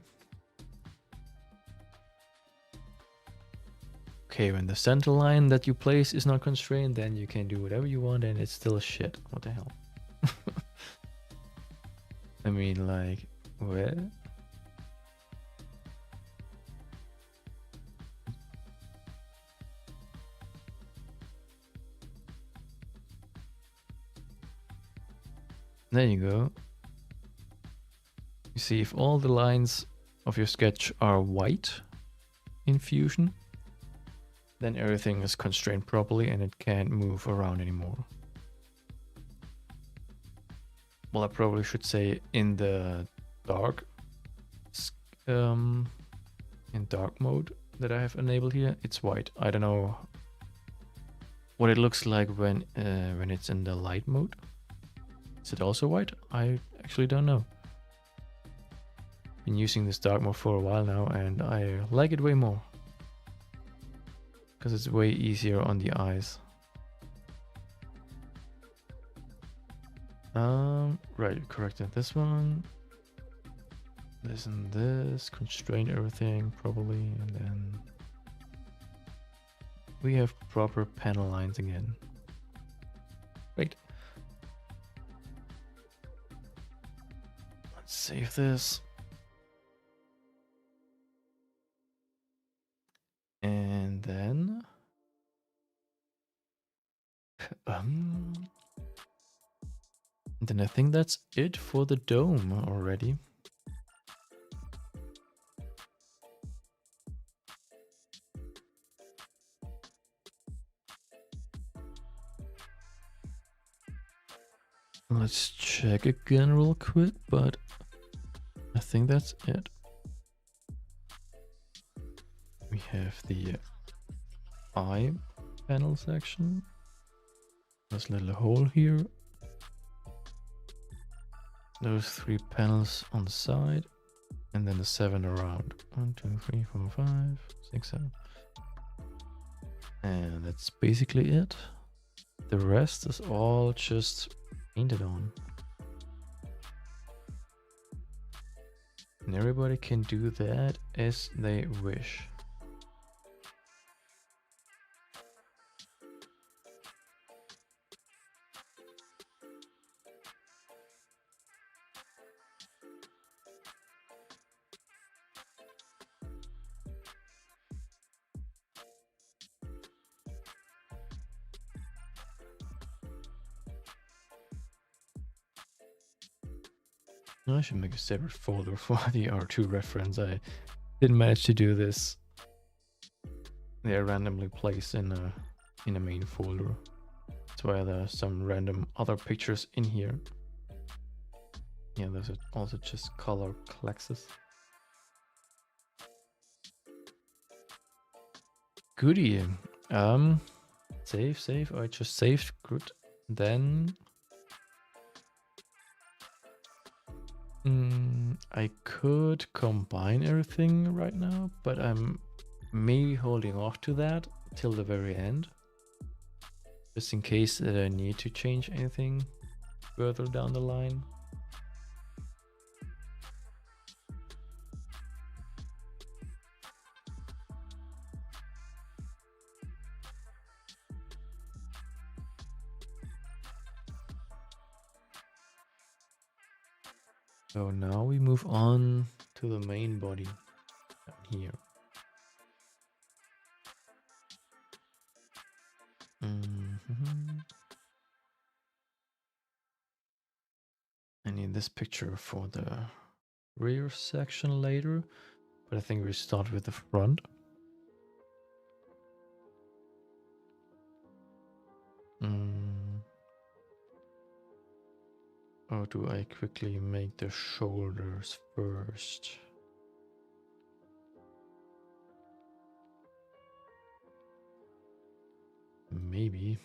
Okay, when the center line that you place is not constrained, then you can do whatever you want and it's still shit. What the hell? I mean, like, where? There you go. You see, if all the lines of your sketch are white in Fusion, then everything is constrained properly and it can't move around anymore. Well, I probably should say in the dark, in dark mode that I have enabled here, it's white. I don't know what it looks like when it's in the light mode. Is it also white? I actually don't know. Been using this dark mode for a while now and I like it way more. Because it's way easier on the eyes. Right, corrected this one. This and this, constrain everything properly, and then we have proper panel lines again. Great. Let's save this. And then I think that's it for the dome already. Let's check again real quick, but I think that's it. We have the eye panel section. There's a little hole here. Those 3 panels on the side, and then the 7 around. 1, 2, 3, 4, 5, 6, 7. And that's basically it. The rest is all just painted on. And everybody can do that as they wish. I should make a separate folder for the R2 reference. I didn't manage to do this. They are randomly placed in a main folder. That's why there are some random other pictures in here. Yeah, there's also just color clexes. Goodie. Save. I just saved. Good. Then I could combine everything right now, but I'm maybe holding off to that till the very end, just in case that I need to change anything further down the line. So now we move on to the main body down here. Mhm. I need this picture for the rear section later, but I think we start with the front. Or do I quickly make the shoulders first? Maybe.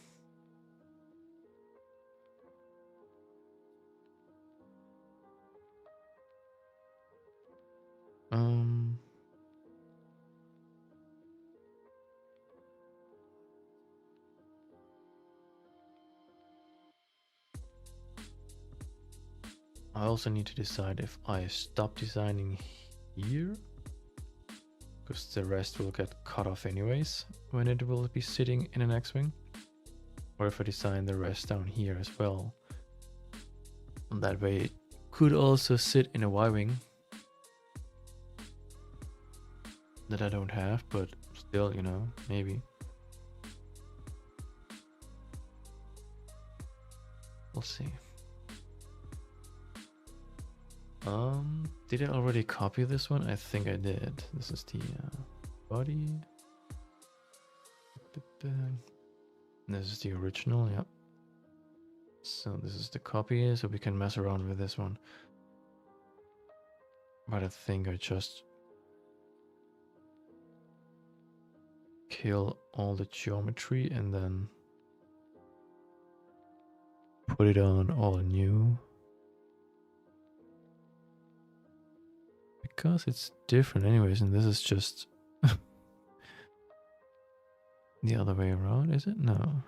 I also need to decide if I stop designing here, because the rest will get cut off anyways when it will be sitting in an X-Wing, or if I design the rest down here as well. And that way it could also sit in a Y-Wing that I don't have, but still, you know, maybe. We'll see. Did I already copy this one? I think I did. This is the body. This is the original, yep. So this is the copy, so we can mess around with this one. But I think I just kill all the geometry and then put it on all new. Because it's different anyways, and this is just the other way around, is it? No.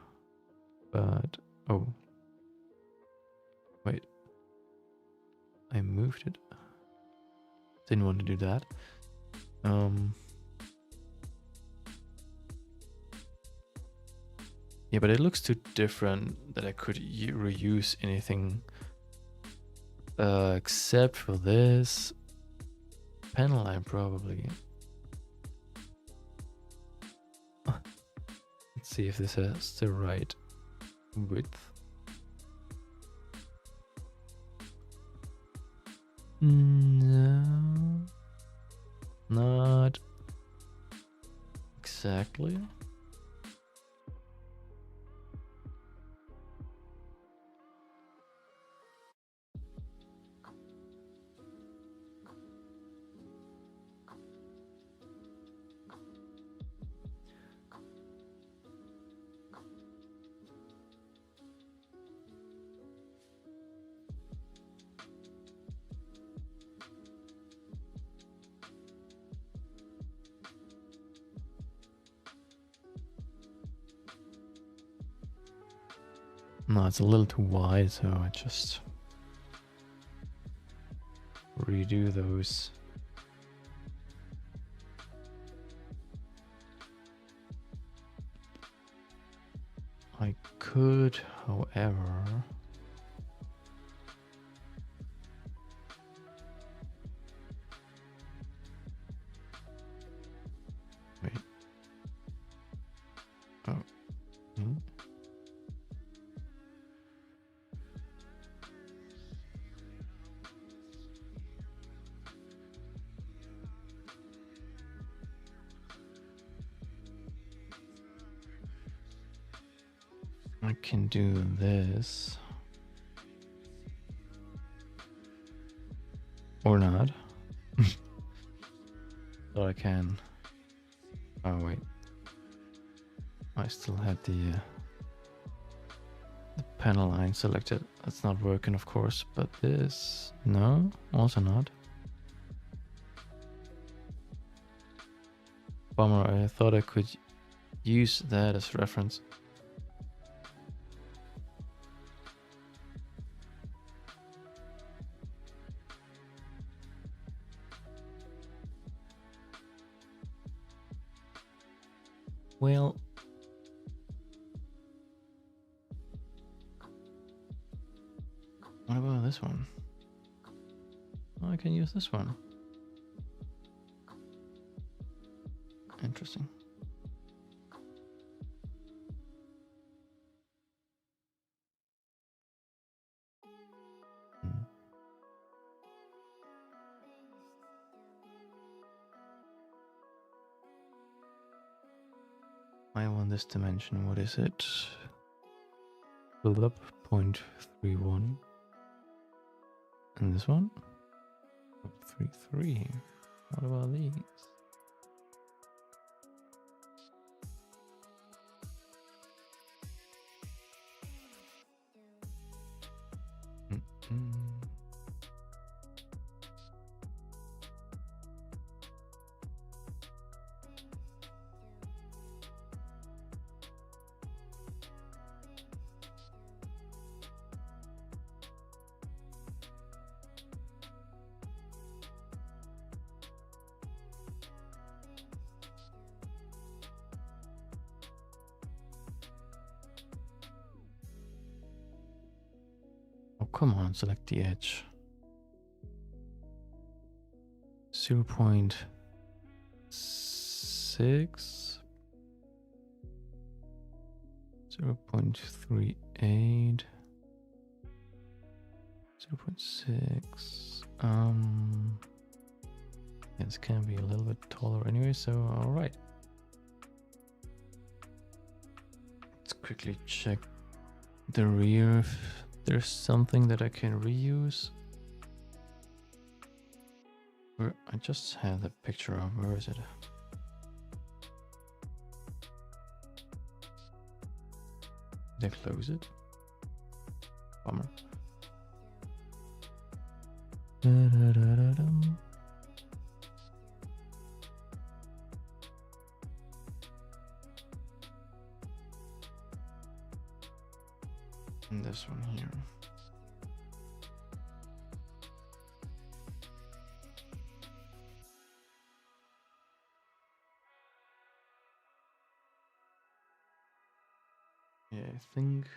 But, oh. Wait. I moved it. Didn't want to do that. Yeah, but it looks too different that I could reuse anything except for this panel line, probably. Let's see if this has the right width. No, not exactly. No, it's a little too wide, so I just redo those. I could, however, wait. Oh. I can do this. Or not. So I can. Oh, wait. I still had the panel line selected. That's not working, of course, but this. No, also not. Bummer, I thought I could use that as reference. Well, what about this one? Oh, I can use this one. Interesting. I want this dimension. What is it? Build up 0.31. And this one? 0.33. What about these? Oh, come on, select the edge. 0.6, 0.38, 0.6. This can be a little bit taller anyway, so alright. Let's quickly check the rear if there's something that I can reuse. Where I just had the picture of, where is it? Did I close it? Bummer. Da-da-da-da-dum. And this one here. Yeah, I think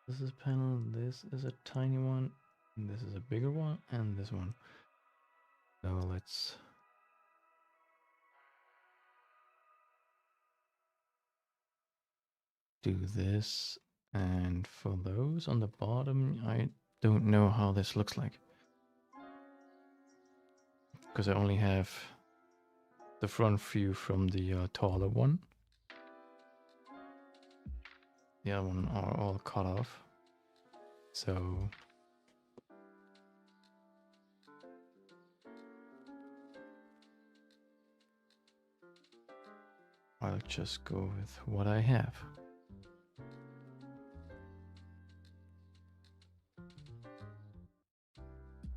this is panel, this is a tiny one, and this is a bigger one, and this one. So let's do this. And for those on the bottom, I don't know how this looks like, because I only have the front view from the taller one. The other one are all cut off. So I'll just go with what I have.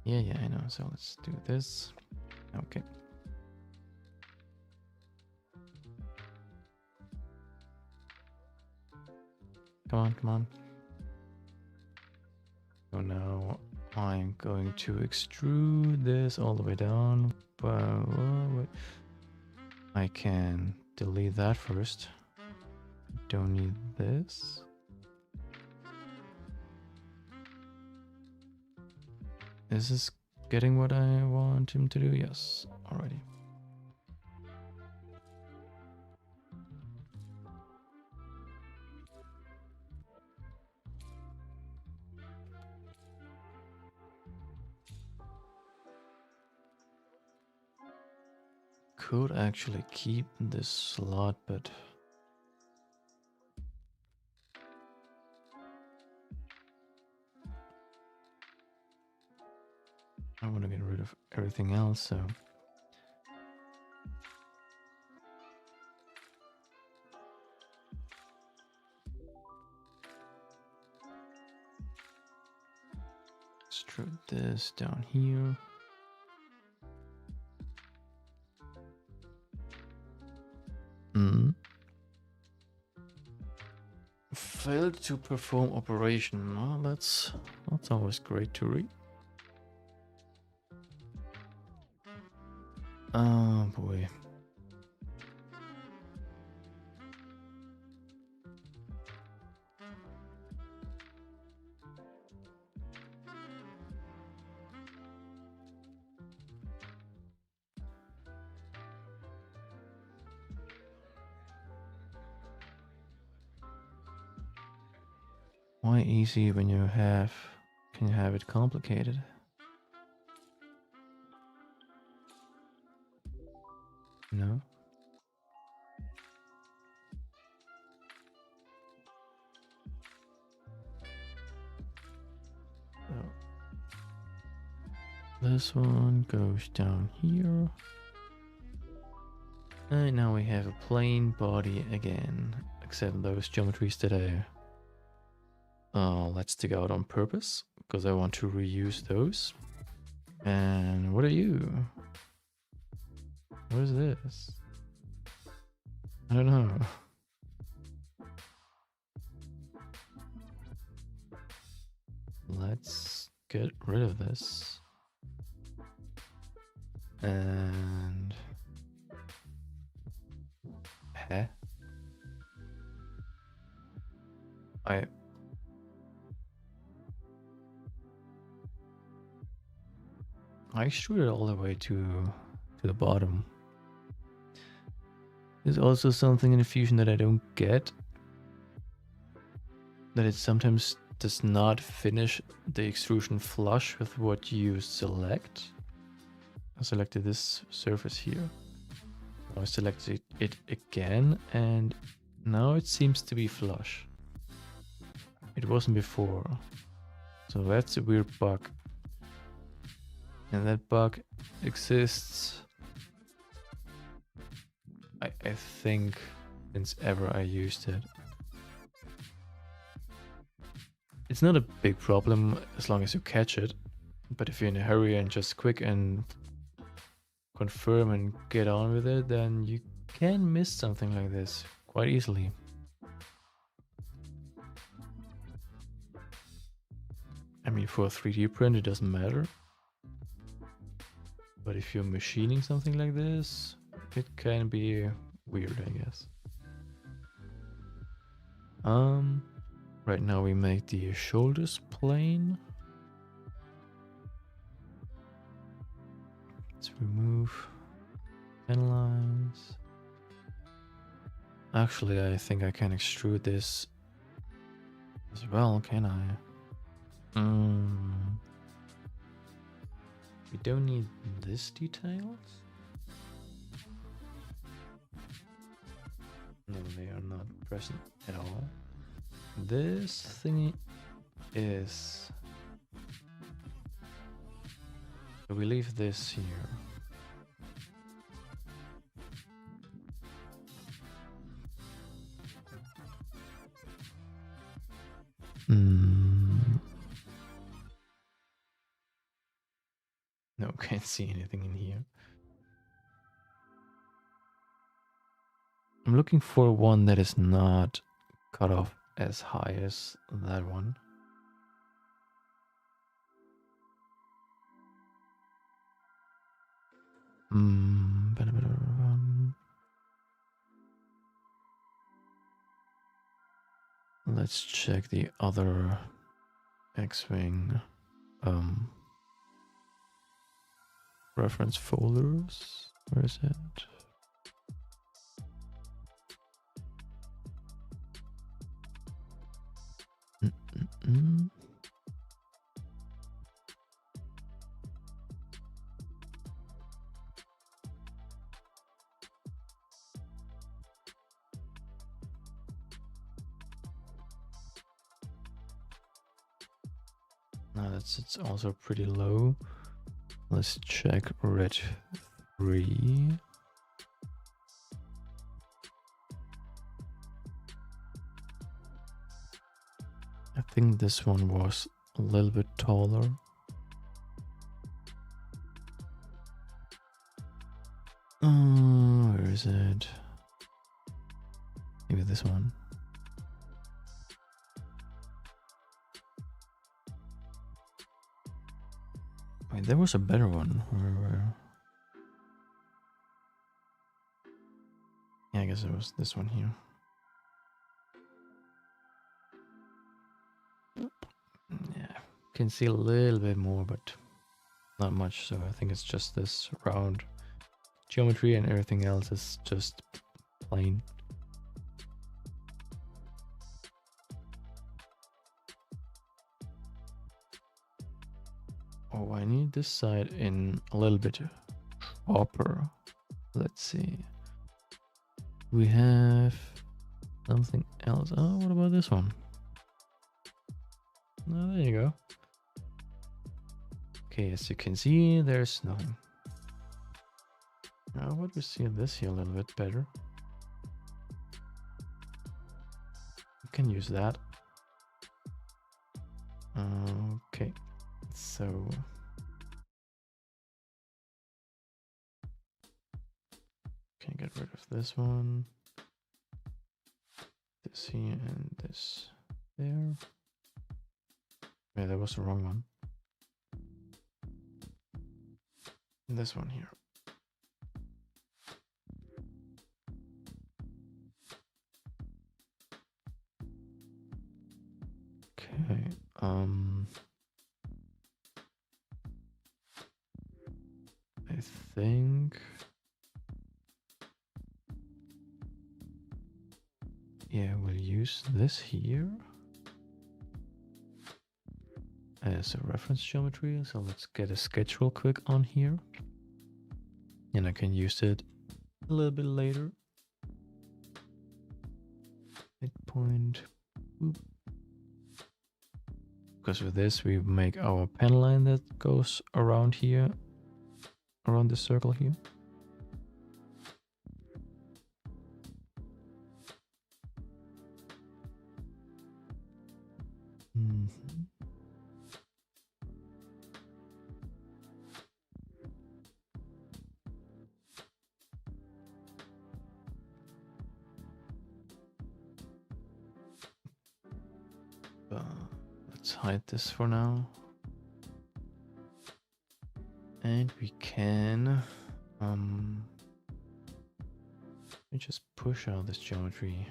Yeah, I know. So let's do this. Okay. Come on. So now I'm going to extrude this all the way down. But wait. I can delete that first. Don't need this. Is this getting what I want him to do? Yes, already. Could actually keep this slot, but I want to get rid of everything else, so extrude this down here. Failed to perform operation. Well, that's always great to read. Oh boy. Why easy when you can you have it complicated? No? This one goes down here. And now we have a plain body again, except those geometries that I let's take out on purpose, because I want to reuse those. And what are you? What is this? I don't know. Let's get rid of this. And... Huh? I extruded all the way to the bottom. There's also something in the Fusion that I don't get. That it sometimes does not finish the extrusion flush with what you select. I selected this surface here. I selected it again, and now it seems to be flush. It wasn't before. So that's a weird bug. And that bug exists, I think, since ever I used it. It's not a big problem as long as you catch it, but if you're in a hurry and just quick and confirm and get on with it, then you can miss something like this quite easily. I mean, for a 3D print, it doesn't matter. But if you're machining something like this, it can be weird, I guess. Right now we make the shoulders plain. Let's remove 10 lines. Actually, I think I can extrude this as well, can I? We don't need this details. No, they are not present at all. This thingy is... So we leave this here. No, can't see anything in here. I'm looking for one that is not cut off as high as that one. Let's check the other X-Wing reference folders. Where is it? Now it's also pretty low. Let's check red 3. I think this one was a little bit taller. Where is it? Maybe this one. Wait, there was a better one. Where? Yeah, I guess it was this one here. Yeah, can see a little bit more, but not much. So I think it's just this round geometry, and everything else is just plain. Oh, I need this side in a little bit sharper. Let's see. We have something else. Oh, what about this one? Oh, there you go. Okay, as you can see, there's nothing. Now, what we see this here a little bit better. You can use that. Okay, so can get rid of this one, this here, and this there. Yeah, that was the wrong one. And this one here. Okay. I think. Yeah, we'll use this here as a reference geometry. So let's get a sketch real quick on here. And I can use it a little bit later. Midpoint. Boop. Because with this, we make our pen line that goes around here, around the circle here. Let's hide this for now. And we can we just push out this geometry.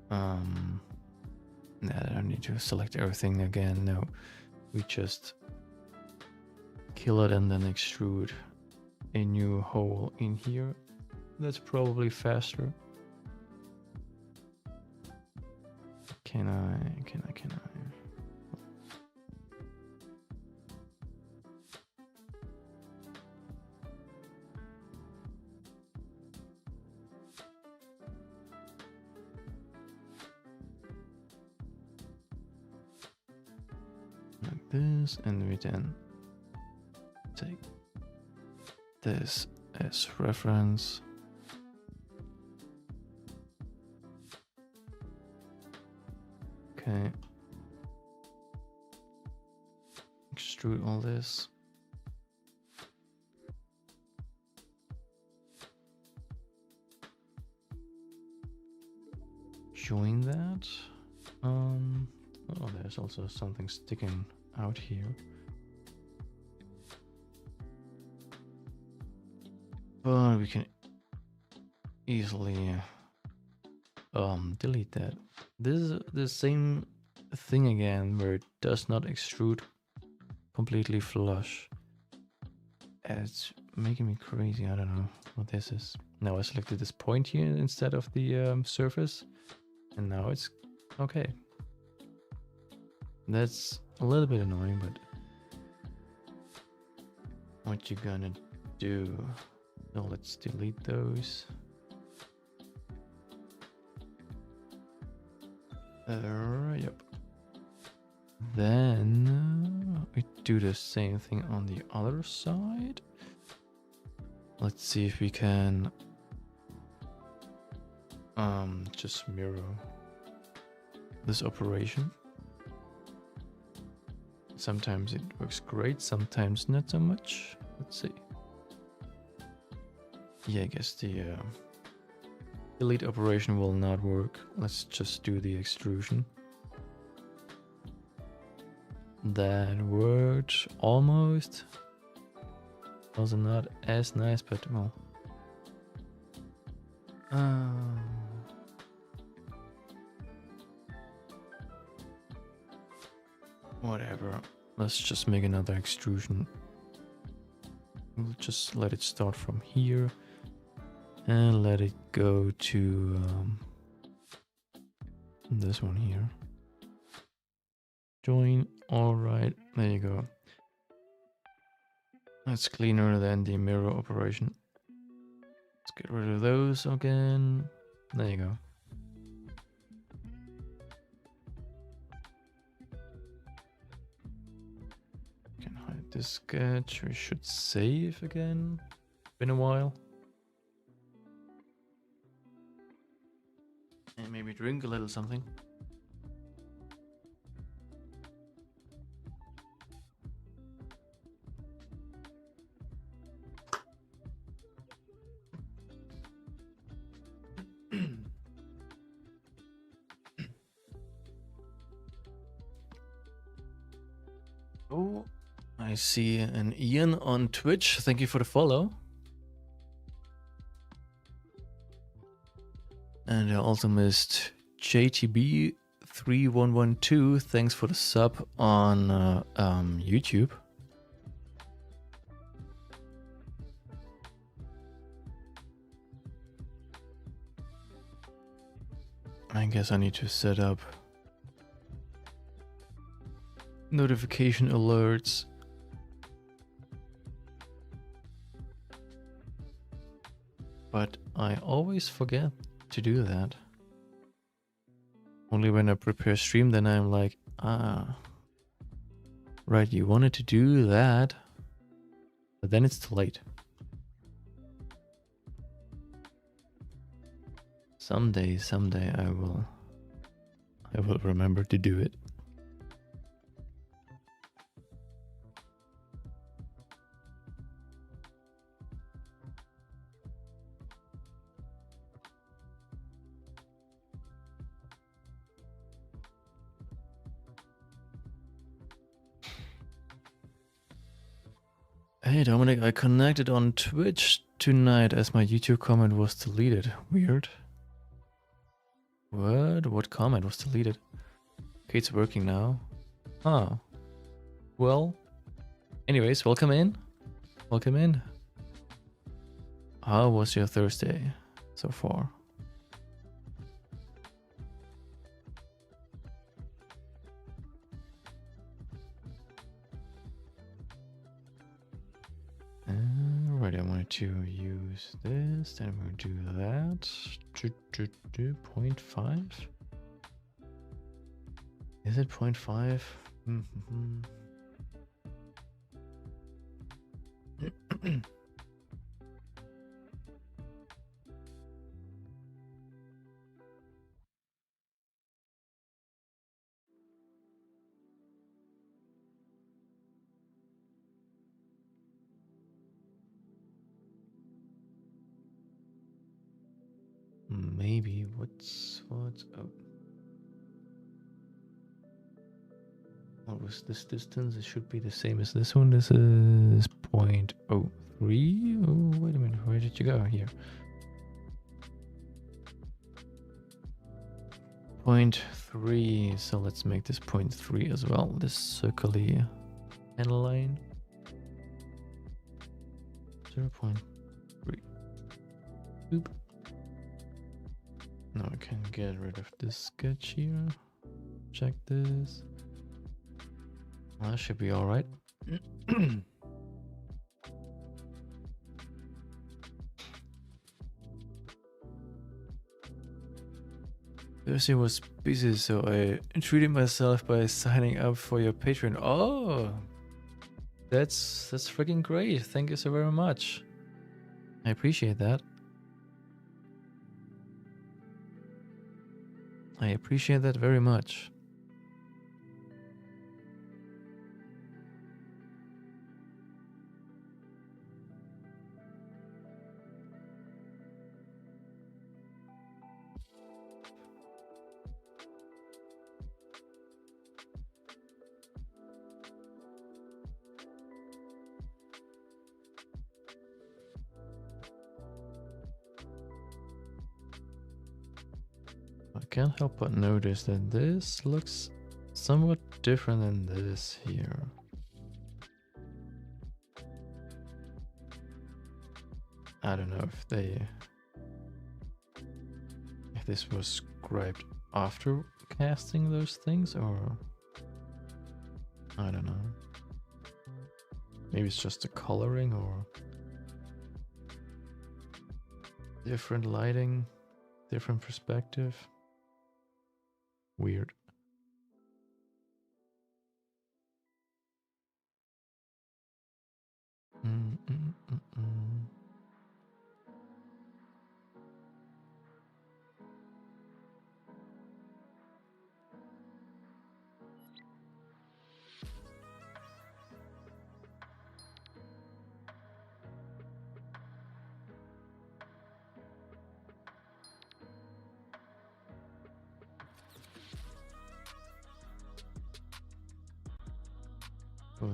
Nah, I don't need to select everything again. No, we just kill it and then extrude a new hole in here. That's probably faster. Can I? Like this, and we then take this as reference. Okay. Extrude all this. Join that. Oh, there's also something sticking out here. But we can easily delete that. This is the same thing again, where it does not extrude completely flush. It's making me crazy. I don't know what this is. Now I selected this point here instead of the surface, and now it's okay. That's a little bit annoying, but what you gonna do? So let's delete those. Yep. Then we do the same thing on the other side. Let's see if we can just mirror this operation. Sometimes it works great, sometimes not so much. Let's see. Yeah, I guess the delete operation will not work. Let's just do the extrusion. That worked almost. Also not as nice, but well. Whatever. Let's just make another extrusion. We'll just let it start from here and let it go to this one here. Join. All right, there you go. That's cleaner than the mirror operation. Let's get rid of those again. There you go. hide this sketch. We should save again. Been a while. And maybe drink a little something. Oh, I see an Ian on Twitch. Thank you for the follow. And I also missed JTB3112. Thanks for the sub on YouTube. I guess I need to set up notification alerts. But I always forget to do that. Only when I prepare stream, then I'm like, right, you wanted to do that, but then it's too late. Someday I will remember to do it. Hey Dominic, I connected on Twitch tonight as my YouTube comment was deleted. Weird. What comment was deleted? Okay, it's working now. Oh. Well, anyways, welcome in. Welcome in. How was your Thursday so far? Alright, I'm going to use this, then I'm going to do that. 0.5? Is it 0.5? Maybe what's oh, what was this distance? It should be the same as this one. This is 0.03. Oh, wait a minute, where did you go here? 0.3, so let's make this 0.3 as well, this circular line. 0.3. Boop. Now I can get rid of this sketch here. Check this. Well, that should be all right. Thursday was busy, so I treated myself by signing up for your Patreon. Oh, that's freaking great. Thank you so very much. I appreciate that. I appreciate that very much. I can't help but notice that this looks somewhat different than this here. I don't know if this was scribed after casting those things, or I don't know. Maybe it's just the coloring or different lighting, different perspective. Weird.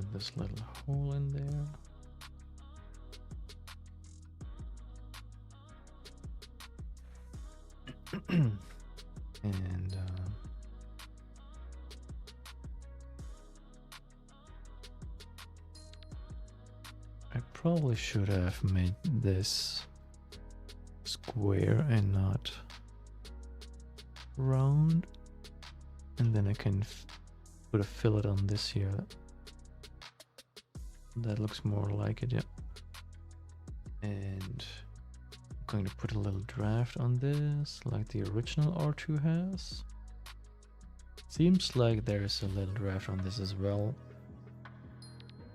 with this little hole in there. And I probably should have made this square and not round, and then I can put a fillet on this here. That looks more like it, yeah. And I'm going to put a little draft on this, like the original R2 has. Seems like there's a little draft on this as well.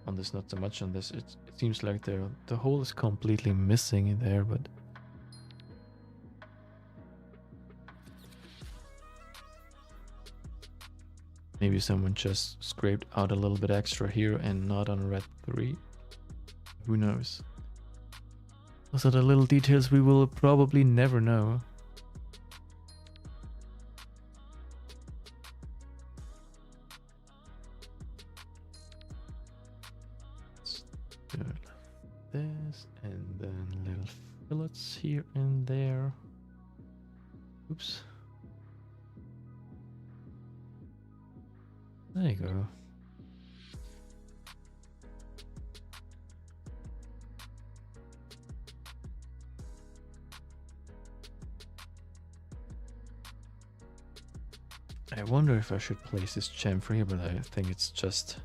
On this, not so much on this. It seems like the hole is completely missing in there, but maybe someone just scraped out a little bit extra here and not on red 3. Who knows? Those are the little details we will probably never know. Let's do it like this, and then little fillets here and there. Oops. There you go. I wonder if I should place this chamfer here, but I think it's just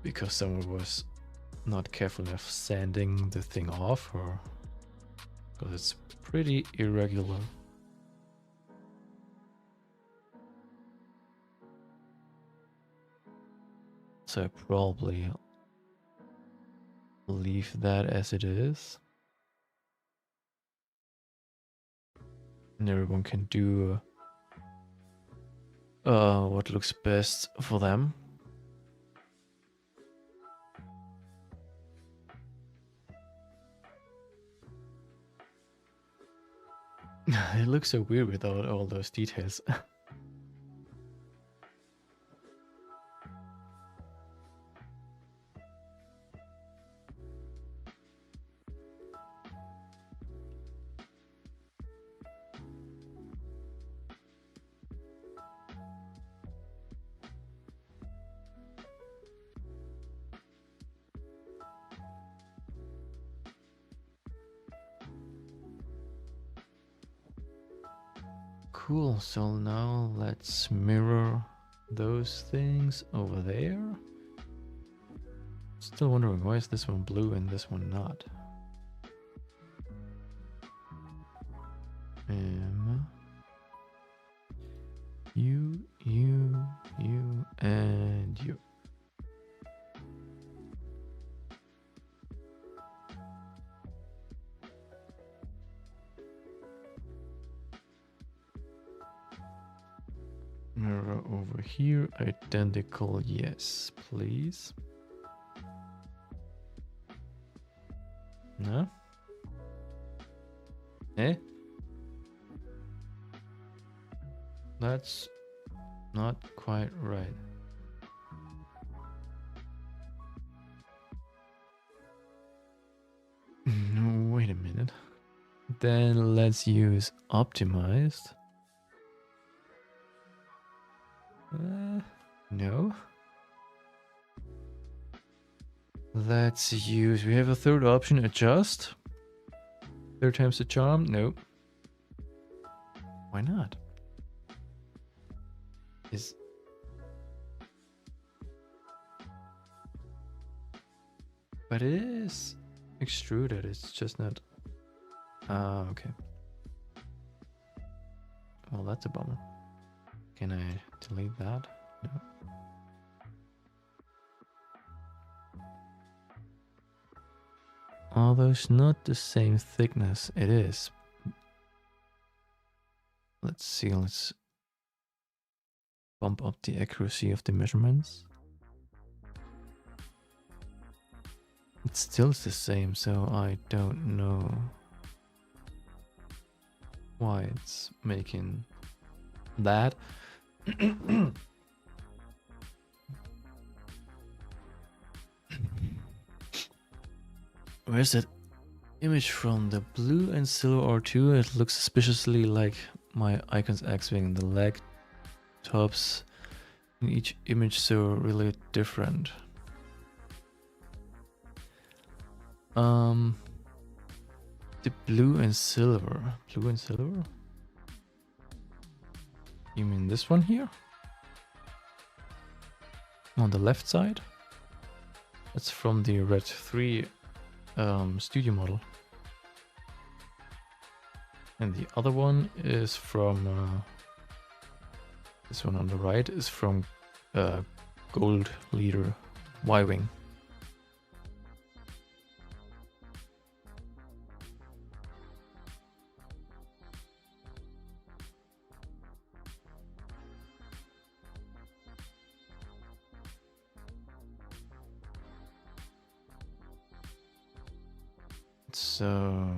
because someone was not careful enough sanding the thing off, or because it's pretty irregular. So I probably leave that as it is. And everyone can do what looks best for them. It looks so weird without all those details. Cool, so now let's mirror those things over there. Still wondering, why is this one blue and this one not? You, and you. Mirror over here, identical, yes, please. No? Eh? That's not quite right. No, wait a minute. Then let's use optimized. No. Let's use, we have a third option, adjust. Third time's the charm, nope. Why not? But it is extruded, it's just not. Ah, okay. Well, that's a bummer. Can I delete that? No. Although it's not the same thickness, it is. Let's see, let's bump up the accuracy of the measurements. It still is the same, so I don't know why it's making that. Where's that image from? The blue and silver R2? It looks suspiciously like my Icon's X-Wing. The leg tops in each image so really different. The blue and silver. Blue and silver? You mean this one here? On the left side? That's from the Red 3 studio model. And the other one is from this one on the right is from Gold Leader Y-Wing. So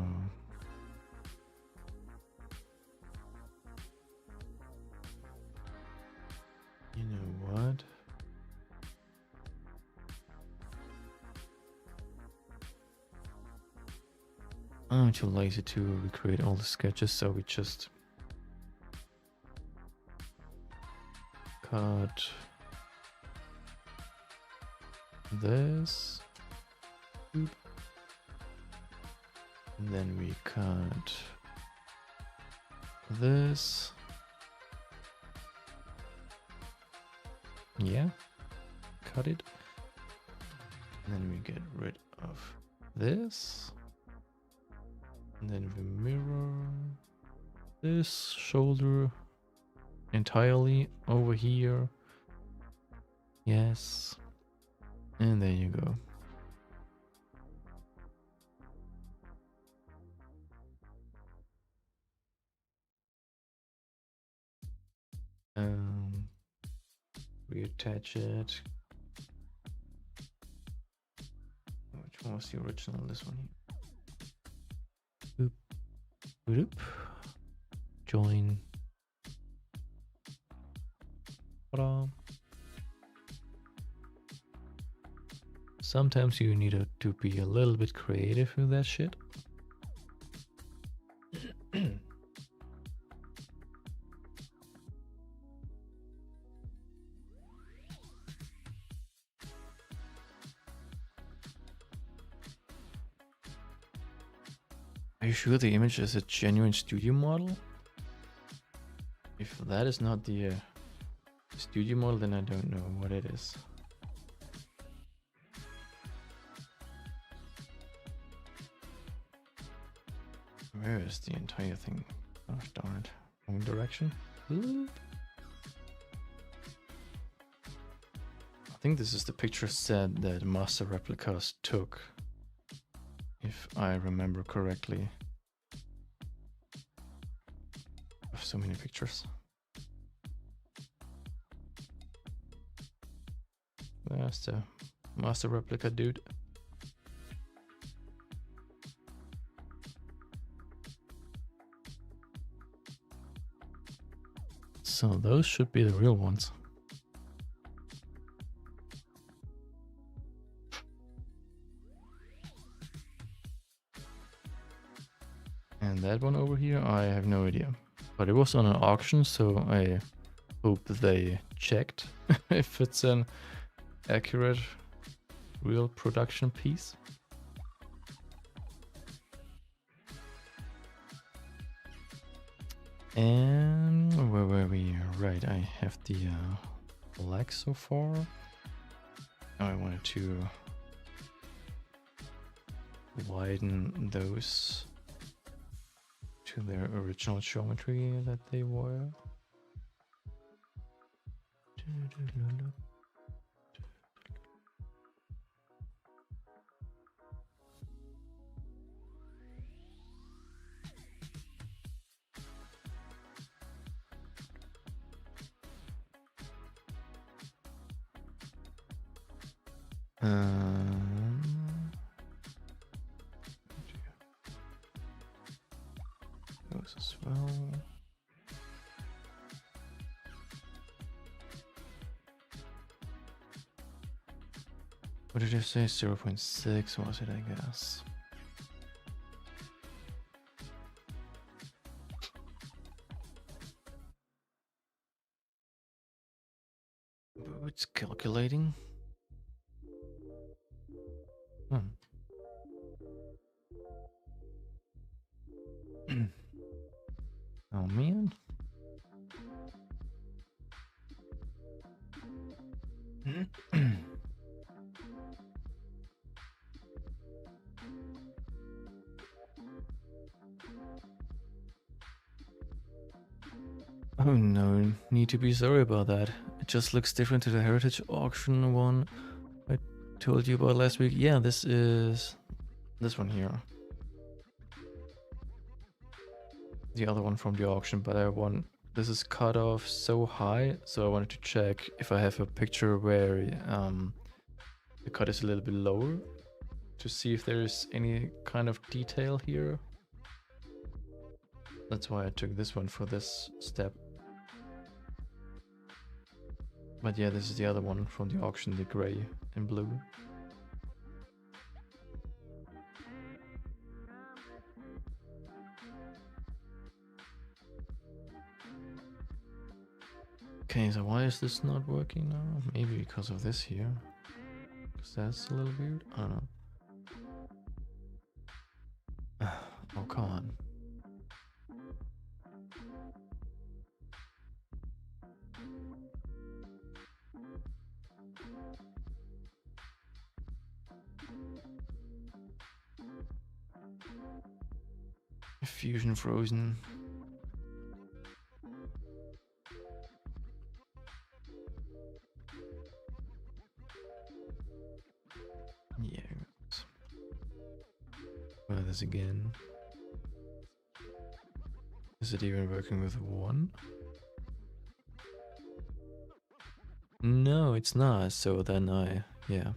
you know what? I'm too lazy to recreate all the sketches, so we just cut this. Boop. And then we cut this. Yeah, cut it. And then we get rid of this. And then we mirror this shoulder entirely over here. Yes. And there you go. Reattach it. Which one was the original? This one here. Boop. Boop. Join. Ta-da. Sometimes you need to be a little bit creative with that shit. Are you sure the image is a genuine studio model? If that is not the studio model, then I don't know what it is. Where is the entire thing? Oh, darn it. Wrong direction. I think this is the picture set that Master Replicas took, if I remember correctly. I have so many pictures. There's the Master Replica dude. So those should be the real ones. And that one over here, I have no idea. But it was on an auction, so I hope they checked if it's an accurate, real production piece. And where were we? Right, I have the black so far. Now I wanted to widen those to their original geometry that they were. Those as well. What did I say? 0.6 was it, I guess. It's calculating. Oh man. Oh no, need to be sorry about that. It just looks different to the Heritage Auction one I told you about last week. Yeah, this is this one here. The other one from the auction, but this is cut off so high, so I wanted to check if I have a picture where the cut is a little bit lower to see if there's any kind of detail here. That's why I took this one for this step. But yeah, this is the other one from the auction, the gray and blue. Okay, so why is this not working now? Maybe because of this here. Because that's a little weird. I don't know. Oh, come on. Fusion frozen. Yeah. Try this again. Is it even working with one? No, it's not. So then yeah.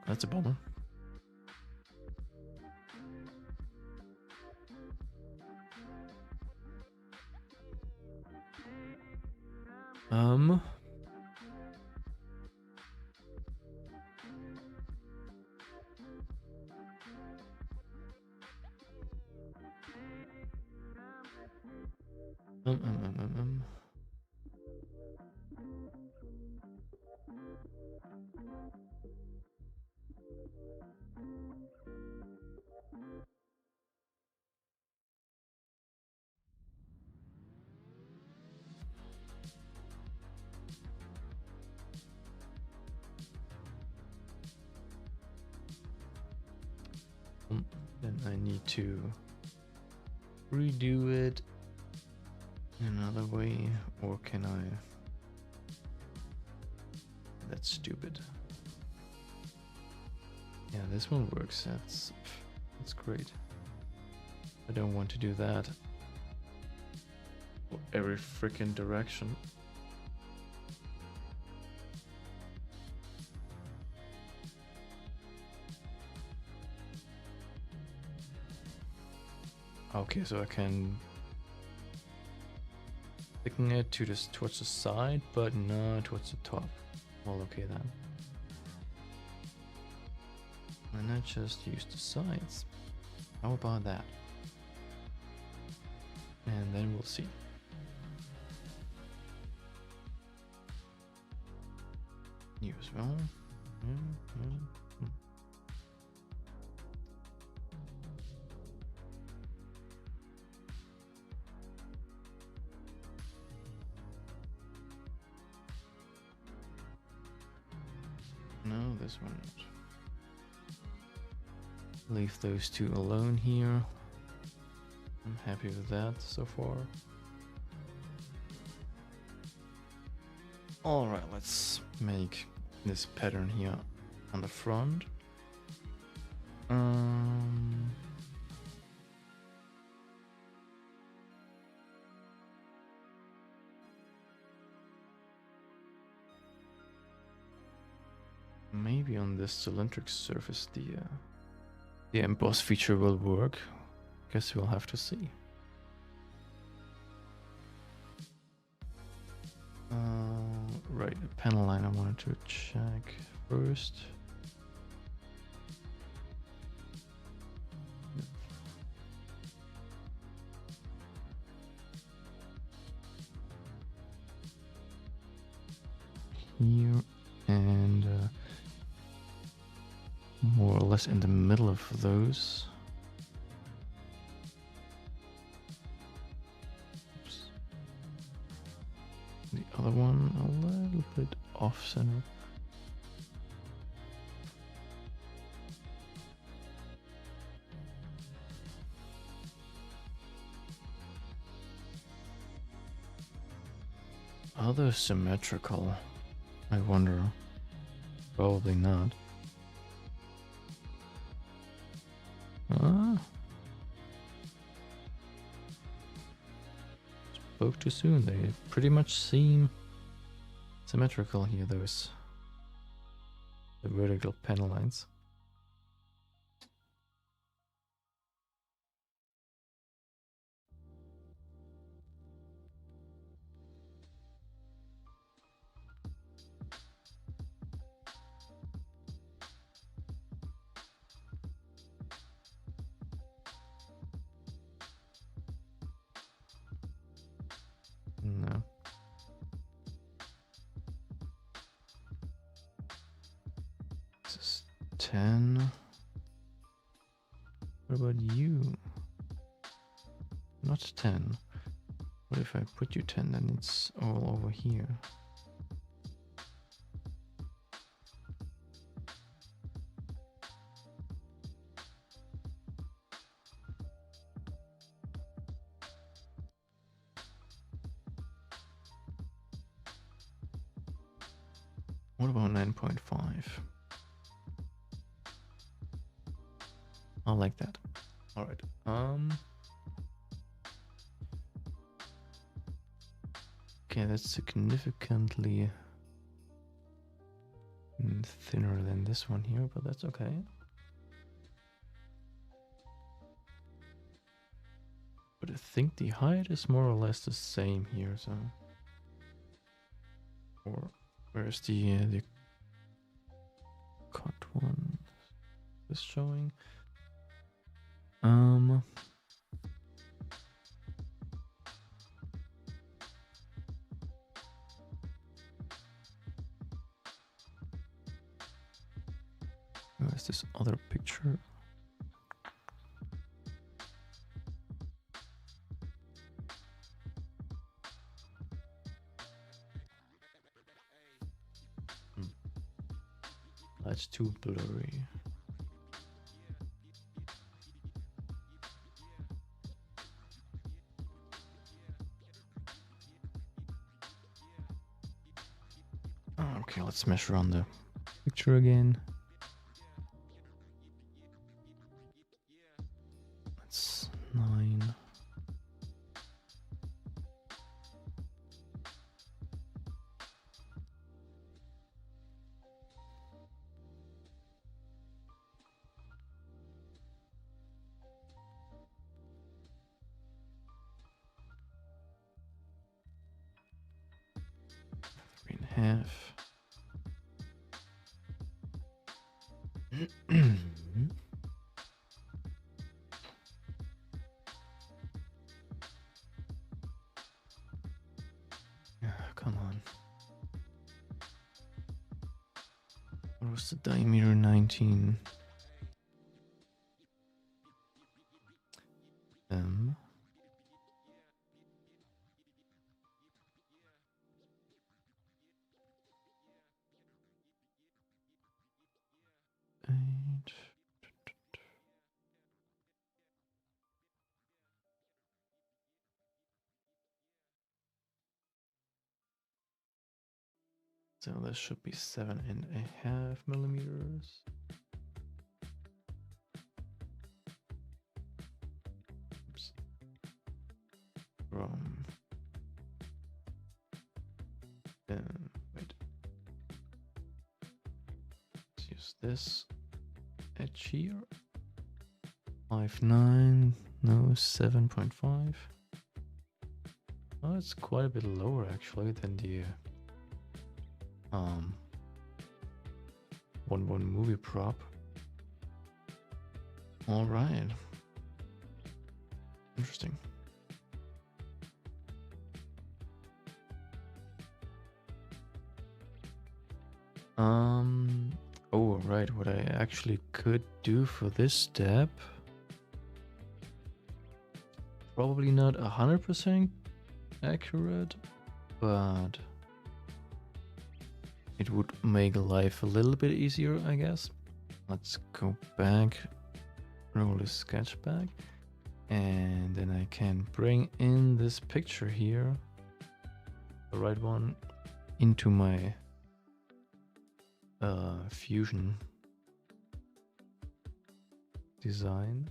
That's a bummer. Then I need to redo it another way, or can I? That's stupid. Yeah, this one works. That's great. I don't want to do that for every freaking direction. Okay, so I can thicken it towards the side, but not towards the top. Well, okay then. Why not just use the sides? How about that? And then we'll see. You as well. No, this one. Leave those two alone here. I'm happy with that so far. Alright, let's make this pattern here on the front. Maybe on this cylindric surface the emboss feature will work. Guess we'll have to see. Right, the panel line I wanted to check first. less in the middle of those. Oops. The other one a little bit off center. Are those symmetrical? I wonder. Probably not. Spoke too soon. They pretty much seem symmetrical here, those the vertical panel lines. No. This is 10. What about you? Not 10. What if I put you 10, then it's all over here? What about 9.5? I like that. All right. Okay, that's significantly thinner than this one here, but that's okay. But I think the height is more or less the same here, so. Or where's the cut one is showing? Where's this other picture? That's too blurry. Okay, let's measure on the picture again. That's 9. Half. Come on. What was the diameter? 19. So this should be 7.5 millimeters. Oops. From wait. Let's use this edge here. 5.9, no, 7.5. Oh, it's quite a bit lower actually than the 1 movie prop. All right. Interesting. Oh, right, what I actually could do for this step, probably not 100% accurate, but it would make life a little bit easier, I guess. Let's go back, roll the sketch back, and then I can bring in this picture here, the right one, into my Fusion design.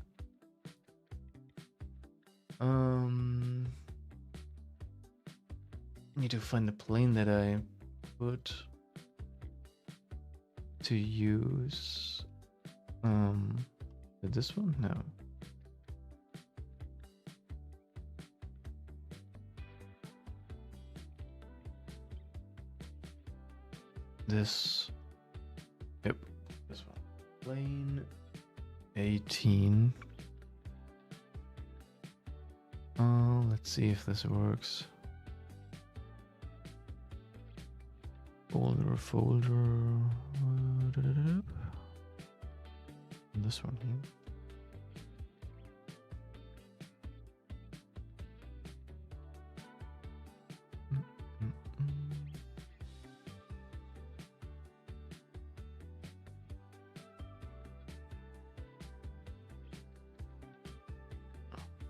Need to find the plane that I put to use. This one? No. This. Yep. This one. Plane 18. Let's see if this works. Folder. This one here.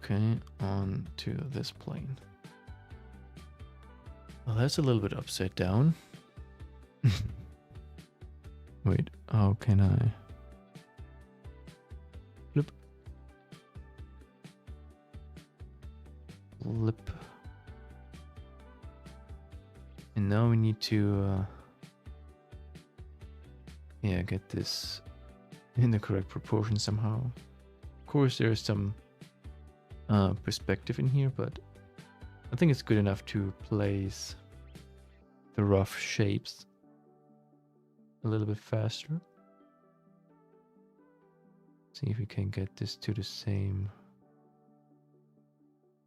Okay, on to this plane. Well, that's a little bit upside down. Wait, how can I? Flip. Flip. And now we need to, yeah, get this in the correct proportion somehow. Of course, there's some perspective in here, but I think it's good enough to place the rough shapes a little bit faster. See if we can get this to the same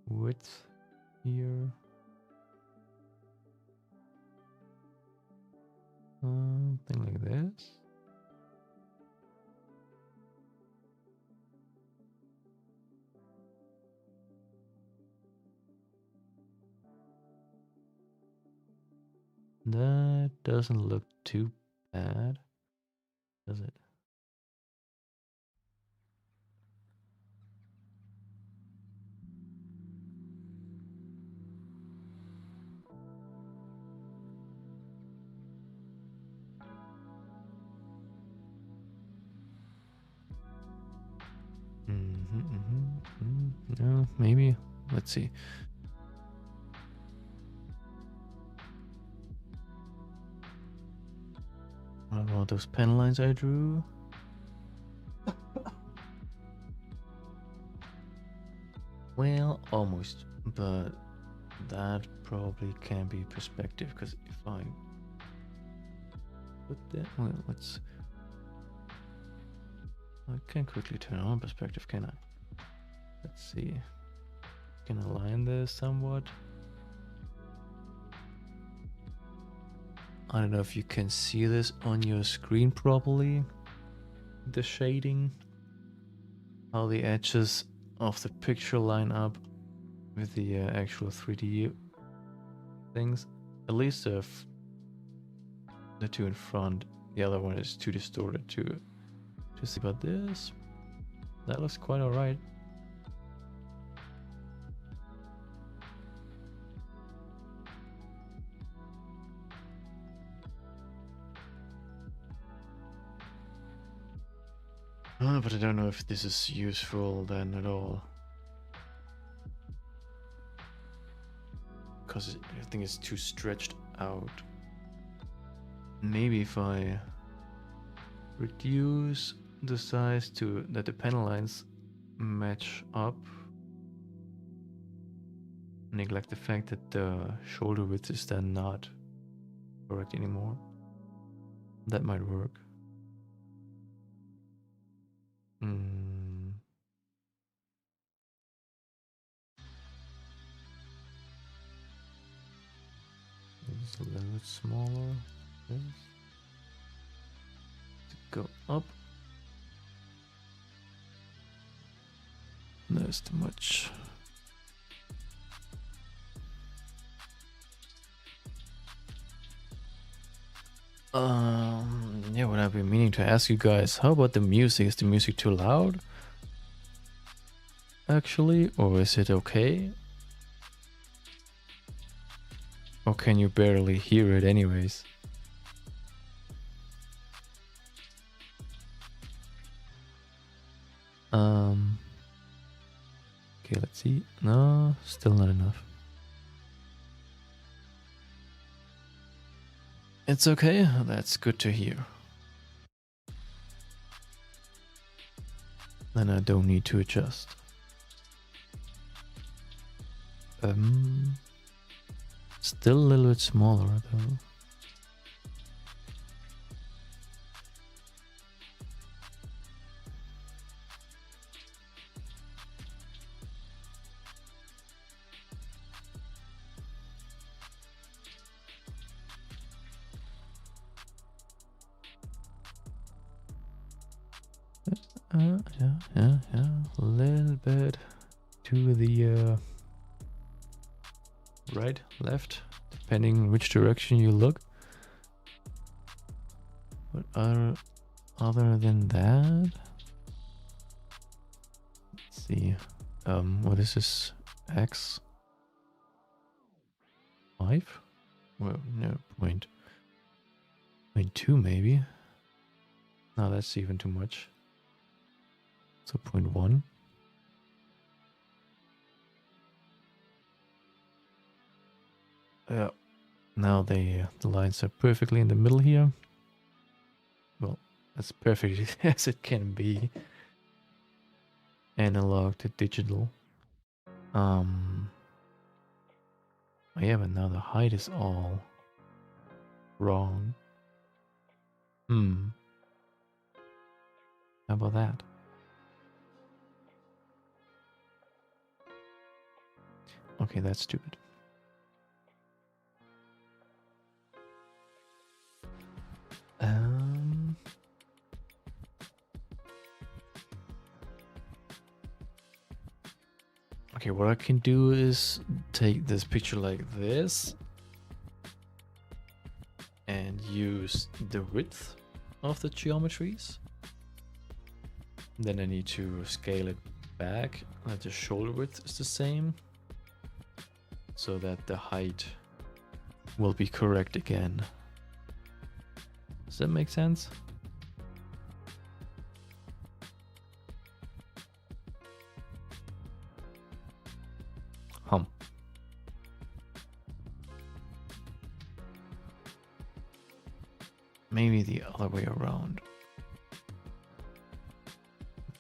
width here. Something like this. That doesn't look too bad, does it? No, maybe. Let's see. What about those pen lines I drew? Well, almost, but that probably can be perspective, because if I put that, well, let's. I can quickly turn on perspective, can I? Let's see. Can align this somewhat. I don't know if you can see this on your screen properly. The shading, how the edges of the picture line up with the actual 3D things. At least the two in front. The other one is too distorted to see. But this, that looks quite alright. But I don't know if this is useful then at all. Because I think it's too stretched out. Maybe if I reduce the size to that the panel lines match up. Neglect the fact that the shoulder width is then not correct anymore. That might work. It's a little bit smaller. This. go up. There's too much. Yeah, what I've been meaning to ask you guys, how about the music? Is the music too loud? Actually, or is it okay? Or can you barely hear it anyways? Okay, let's see. No, still not enough. It's okay, that's good to hear. Then I don't need to adjust. Still a little bit smaller though. Yeah. A little bit to the right, left, depending which direction you look. But other than that, let's see. What is this? X 5? Well, no, point 2 maybe. No, that's even too much. So 0.1. Yeah. Now the lines are perfectly in the middle here. Well, as perfect as it can be. Analog to digital. Oh yeah, but now the height is all wrong. How about that? Okay, that's stupid. Okay, what I can do is take this picture like this and use the width of the geometries. Then I need to scale it back, that the shoulder width is the same, so that the height will be correct again. Does that make sense? Maybe the other way around.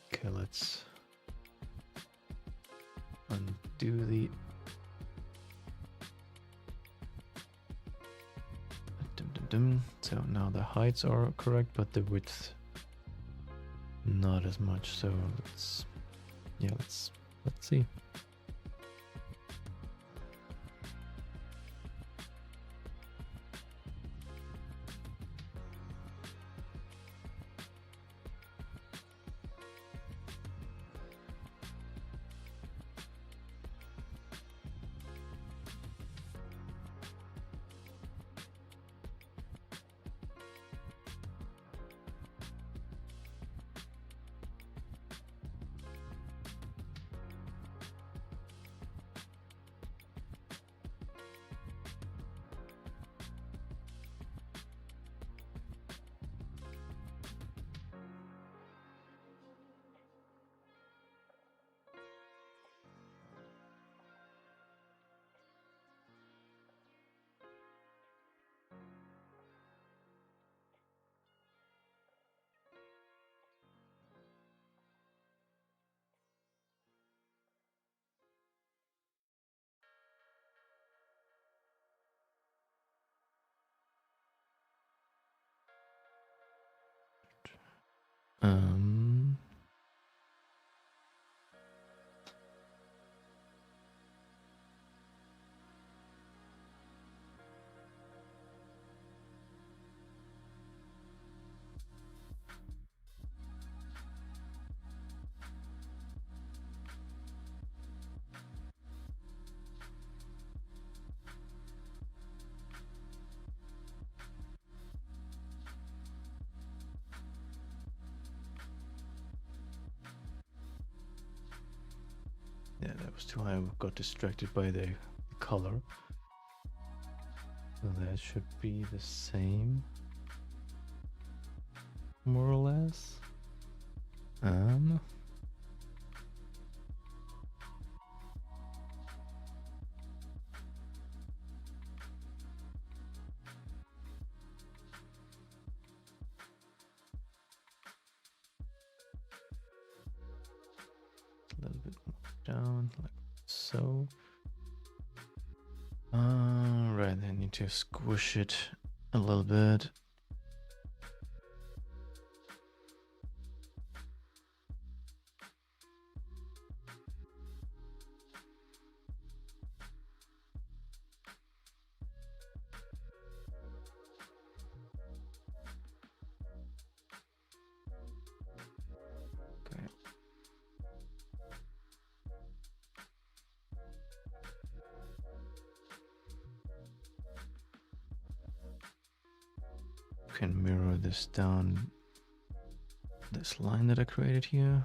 Okay, let's undo the so now the heights are correct, but the width not as much. So let's see. Yeah, that was too high. I got distracted by the color. So that should be the same, more or less. A little bit more down, like so. Right, I need to squish it a little bit. Okay. Can mirror this down this line that I created here.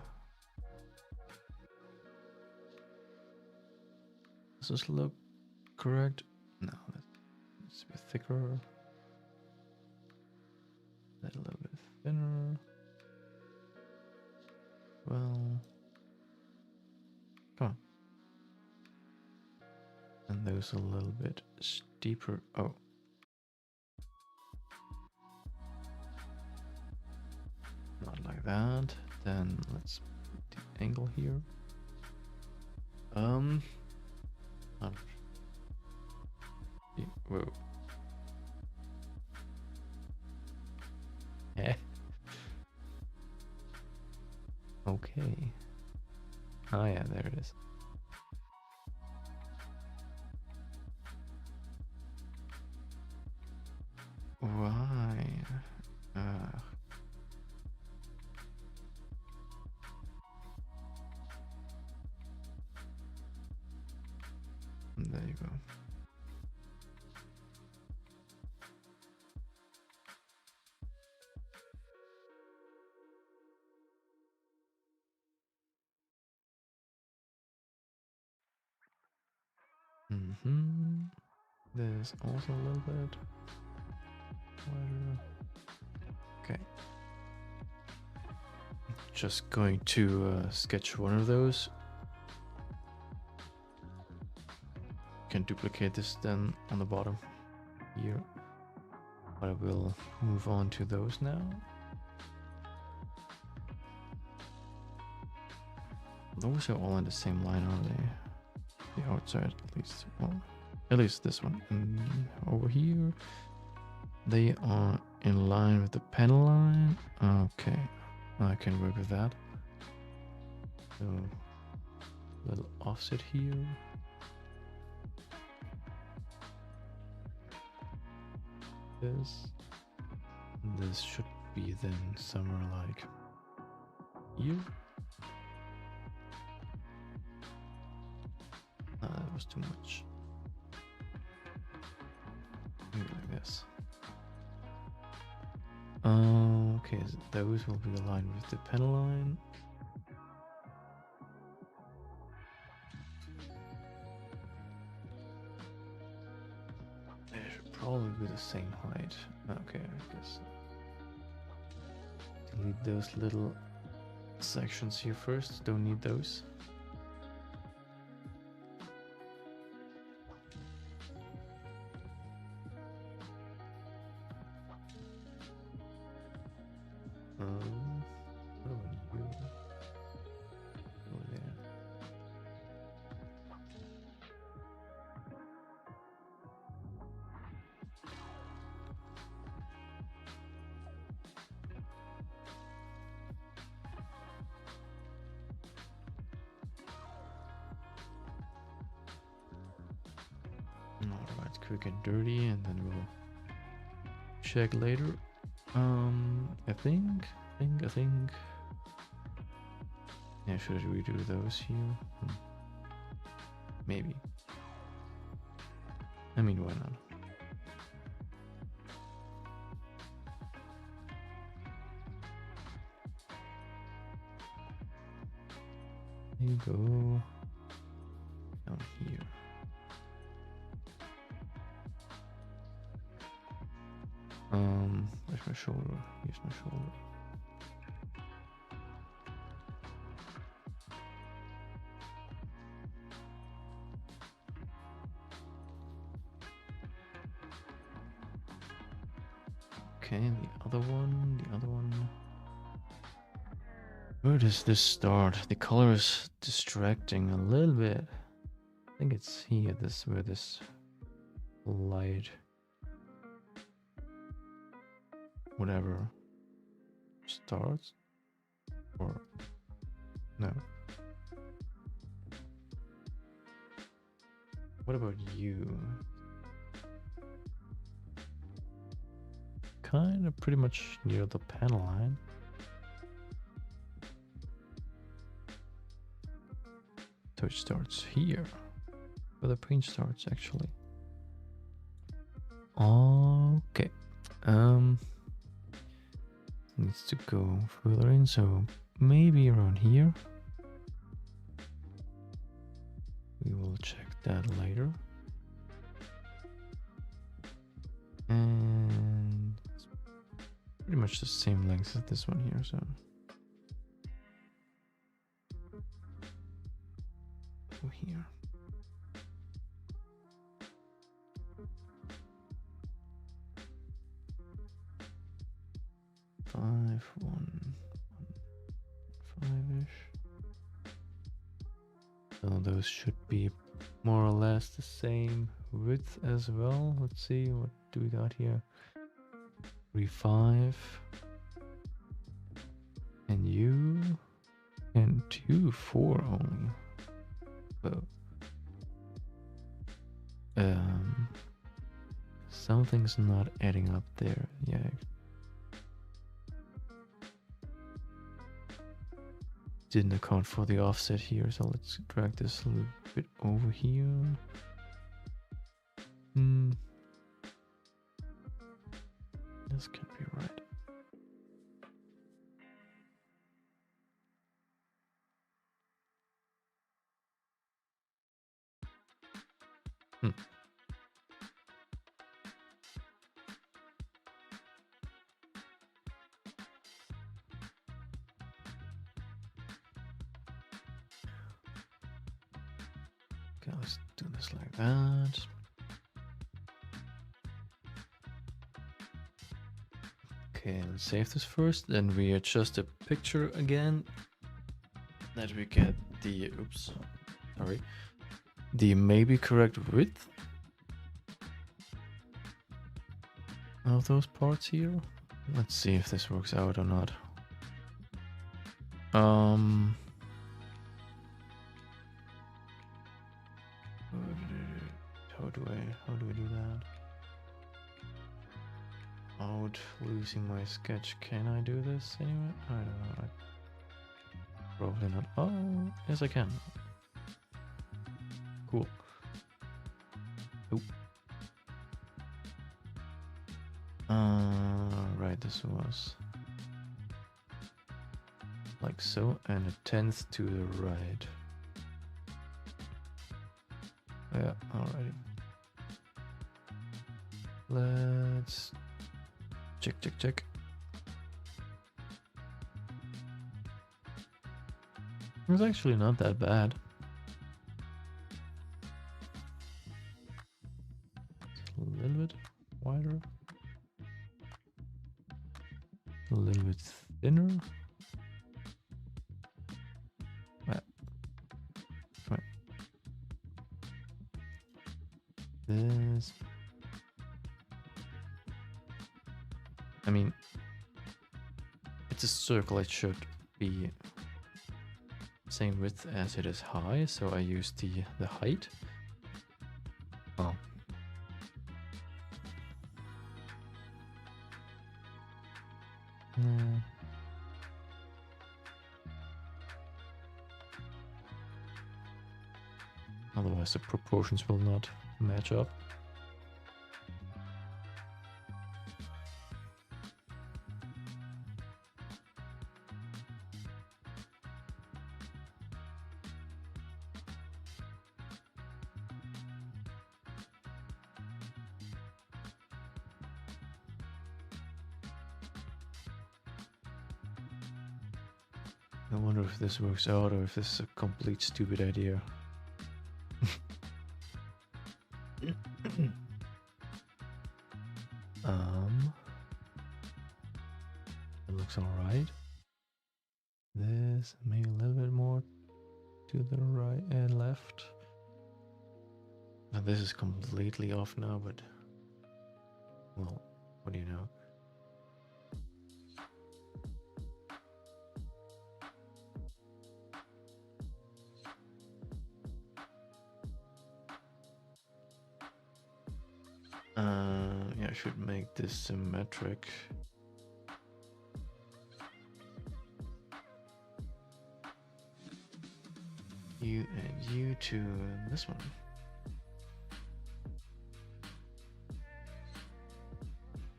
Does this look correct? No, let's be thicker. That a little bit thinner. Well, come on. And those a little bit steeper. Oh. Not like that. Then let's put the angle here. Whoa. Eh. Okay. Oh yeah, there it is. Why? There you go. There's also a little bit wider. Okay. Just going to sketch one of those. Can duplicate this then on the bottom here. But I will move on to those now. Those are all in the same line, aren't they? The outside, at least. Well, at least this one. And over here, they are in line with the panel line. Okay, I can work with that. So, a little offset here. This should be then somewhere like here. That was too much. Maybe like this. Okay, so those will be aligned with the panel line. They should probably be the same height. Okay, I guess. Delete those little sections here first. Don't need those. Alright, quick and dirty, and then we'll check later. I think. Yeah, should I redo those here? Maybe. I mean, why not? There you go. shoulder. Here's my shoulder. Okay, the other one. Where does this start? The color is distracting a little bit. I think it's here, where this light, whatever, starts, or no. What about you? Kind of pretty much near the panel line. So it starts here, where the paint starts actually. Okay. Needs to go further in, so maybe around here. We will check that later. And it's pretty much the same length as this one here, so. Go here. Five-ish. So those should be more or less the same width as well. Let's see, what do we got here? 3.5. And you? And 2.4 only. So, something's not adding up there. Yeah. Didn't account for the offset here, so let's drag this a little bit over here. This can't be right. Okay, let's do this like that. Okay, let's save this first, then we adjust the picture again. That we get the, the maybe correct width of those parts here. Let's see if this works out or not. How do I do that? Out losing my sketch. Can I do this anyway? I don't know. Probably not. Oh, yes I can. Cool. Oop. Right, this was like so, and 1/10 to the right. Yeah, alrighty. Let's check. It was actually not that bad. A little bit wider. A little bit thinner. Right. Right. This. I mean, it's a circle. It should be same width as it is high, so I use the height. Oh. Otherwise the proportions will not match up. I wonder if this works out or if this is a complete stupid idea. It looks alright. This maybe a little bit more to the right and left. Now this is completely off now, but well, what do you know? Yeah, I should make this symmetric. You and you to this one.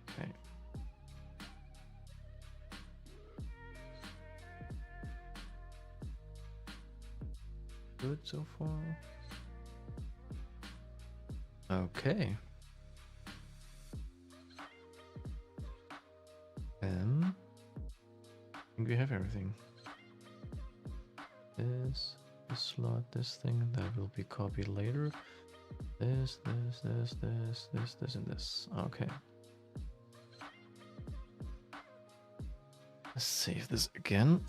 Okay. Good so far. Okay. I think we have everything. This slot, this thing that will be copied later. This, and this. Okay. Let's save this again.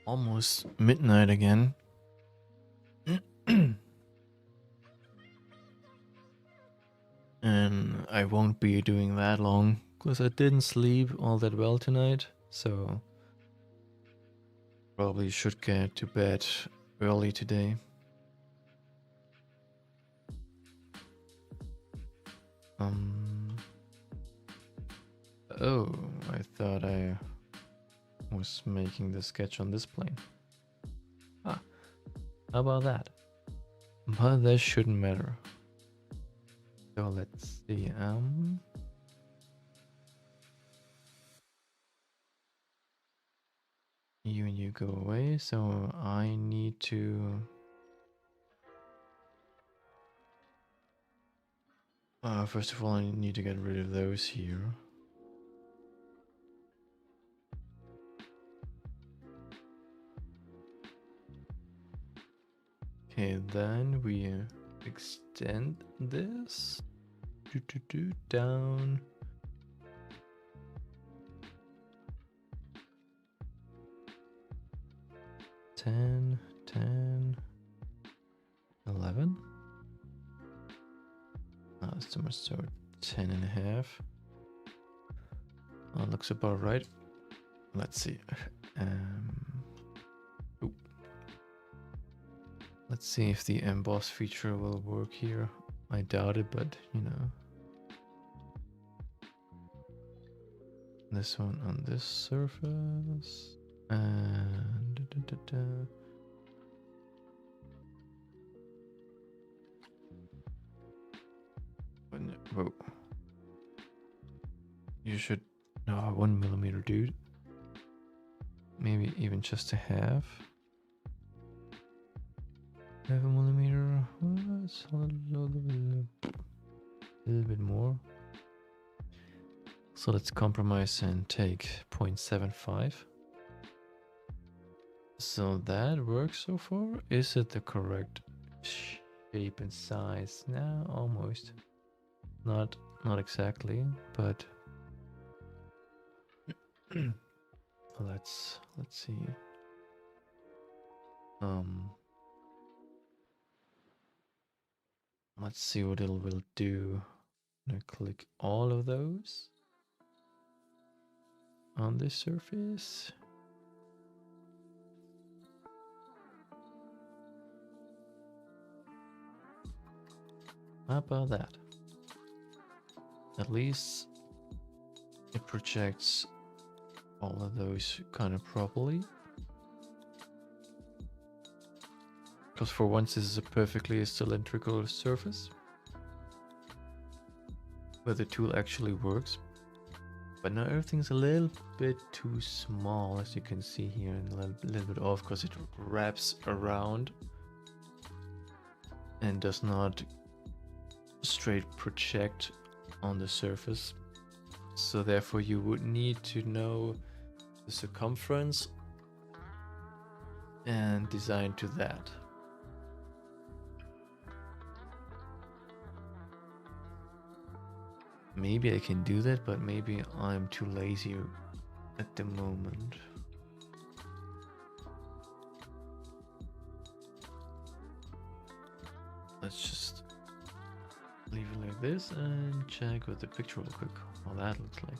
Almost midnight again. And I won't be doing that long because I didn't sleep all that well tonight, so probably should get to bed early today. Oh, I thought I was making the sketch on this plane. Ah, how about that? But that shouldn't matter. So let's see. You and you go away. So I need to. First of all, I need to get rid of those here. Okay, then we extend this down. Ten, 11. That's too much, so 10 and a half. Looks about right. Let's see. Let's see if the emboss feature will work here. I doubt it, but you know. This one on this surface. And whoa. You should 1 millimeter, dude. Maybe even just a half. Half a millimeter. A little bit more. So let's compromise and take 0.75. So that works so far. Is it the correct shape and size? No, almost. Not exactly, but let's see. Let's see what it will do. I'm gonna click all of those on this surface. How about that? At least it projects all of those kind of properly. Because for once this is a perfectly cylindrical surface. where the tool actually works. But now everything's a little bit too small, as you can see here, and a little bit off because it wraps around and does not straight project on the surface. So therefore you would need to know the circumference and design to that. Maybe I can do that, but maybe I'm too lazy at the moment. Let's just leave it like this and check with the picture real quick how that looks like.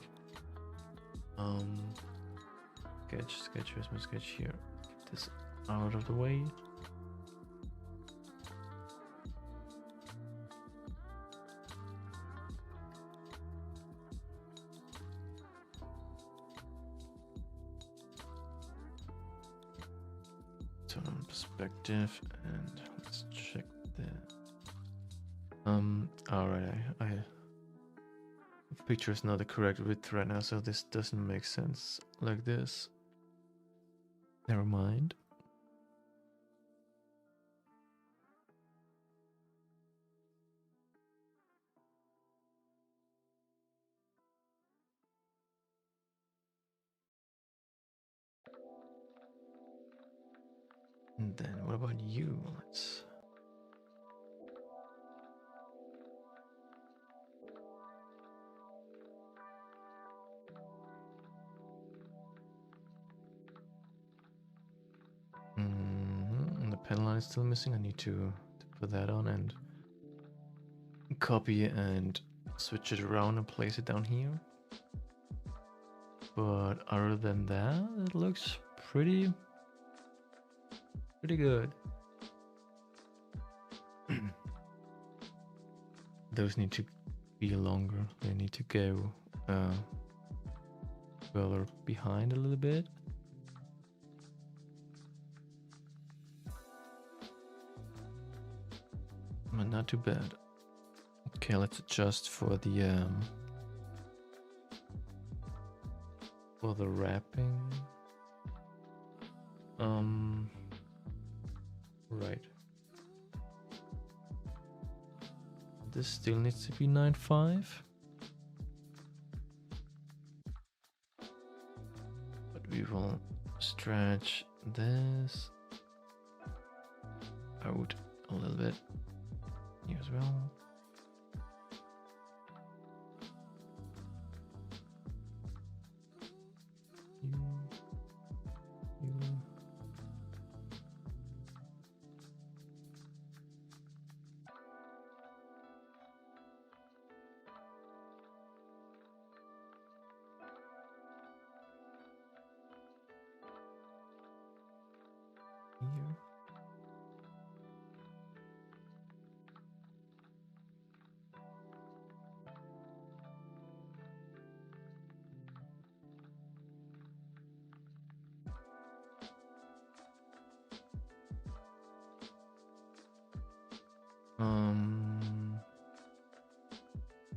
Sketch, where's my sketch here? Get this out of the way. Turn on perspective and let's check that. Alright, the picture is not the correct width right now, so this doesn't make sense like this. Never mind. And then what about you? Let's and the pen line is still missing. I need to put that on and copy and switch it around and place it down here. But other than that, it looks pretty good. Those need to be longer. They need to go further behind a little bit. But not too bad. Okay, let's adjust for the wrapping. Right. This still needs to be 9.5. But we will stretch this out a little bit here as well. Here.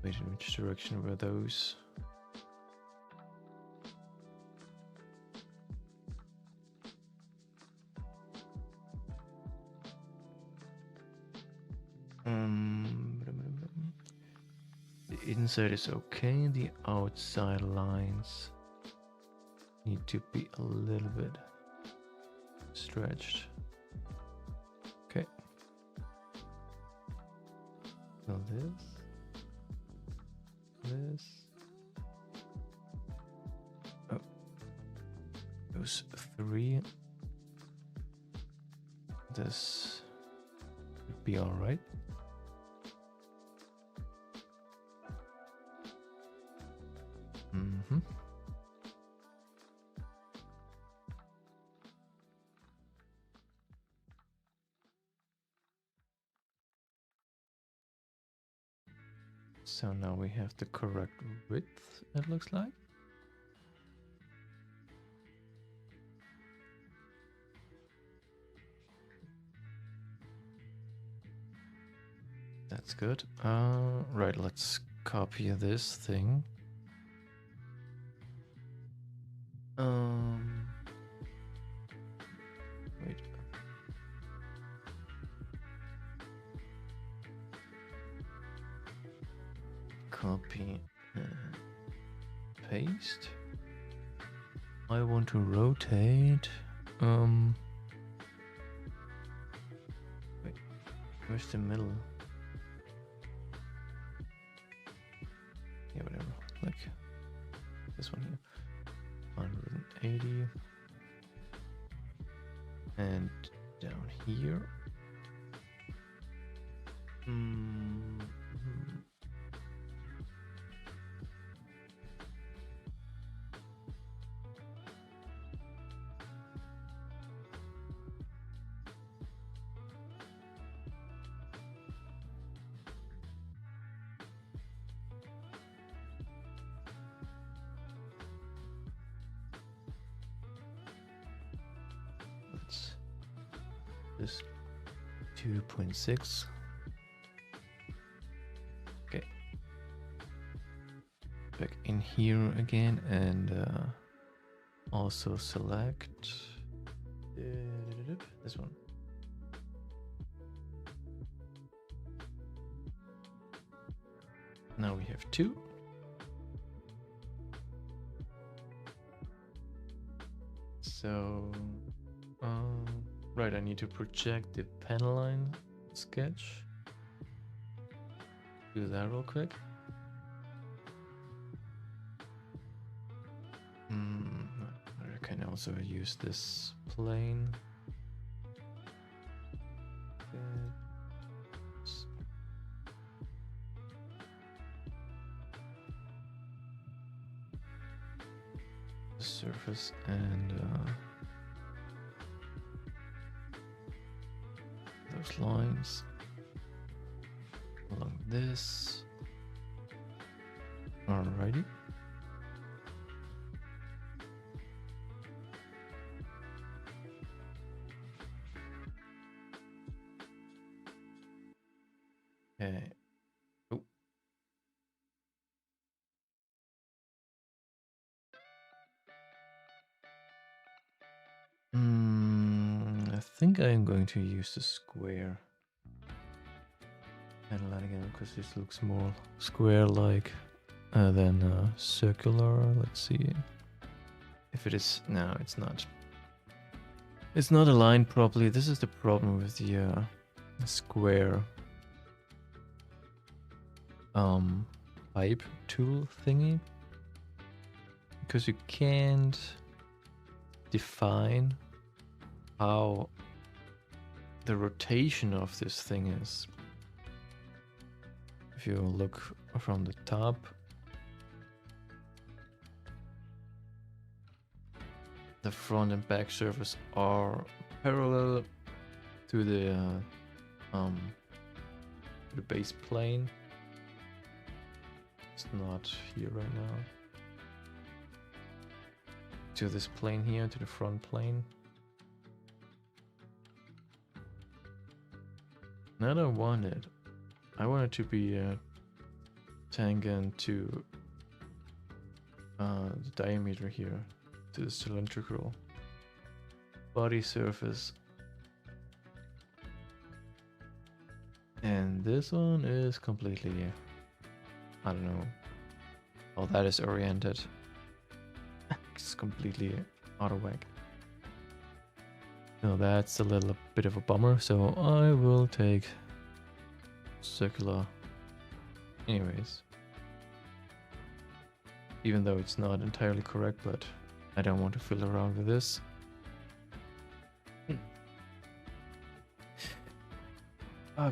Wait, in which direction were those? The inside is okay, the outside lines need to be a little bit stretched. Okay. So this. Oh, those three. This would be all right. So now we have the correct width, it looks like. That's good. Right, let's copy this thing. Wait. Copy and paste. I want to rotate. Wait, where's the middle? Yeah, whatever. Like this one here. 180. And down here. This 2.6. Okay. Back in here again and also select this one. Now we have 2. So right, I need to project the pen line sketch. Do that real quick. I can also use this plane. The surface and those lines along this. Alrighty. Okay. Oh. I think I'm going to use the square pen line again because this looks more square-like than circular. Let's see if it is. No, it's not. It's not aligned properly. This is the problem with the square pipe tool thingy, because you can't define how the rotation of this thing is. If you look from the top, the front and back surface are parallel to the base plane. It's not here right now. To this plane here, to the front plane. And I don't want it. I want it to be tangent to the diameter here, to the cylindrical body surface. And this one is completely, I don't know how that is oriented. It's completely out of whack. So that's a little bit of a bummer. So I will take circular anyways. Even though it's not entirely correct, but I don't want to fiddle around with this.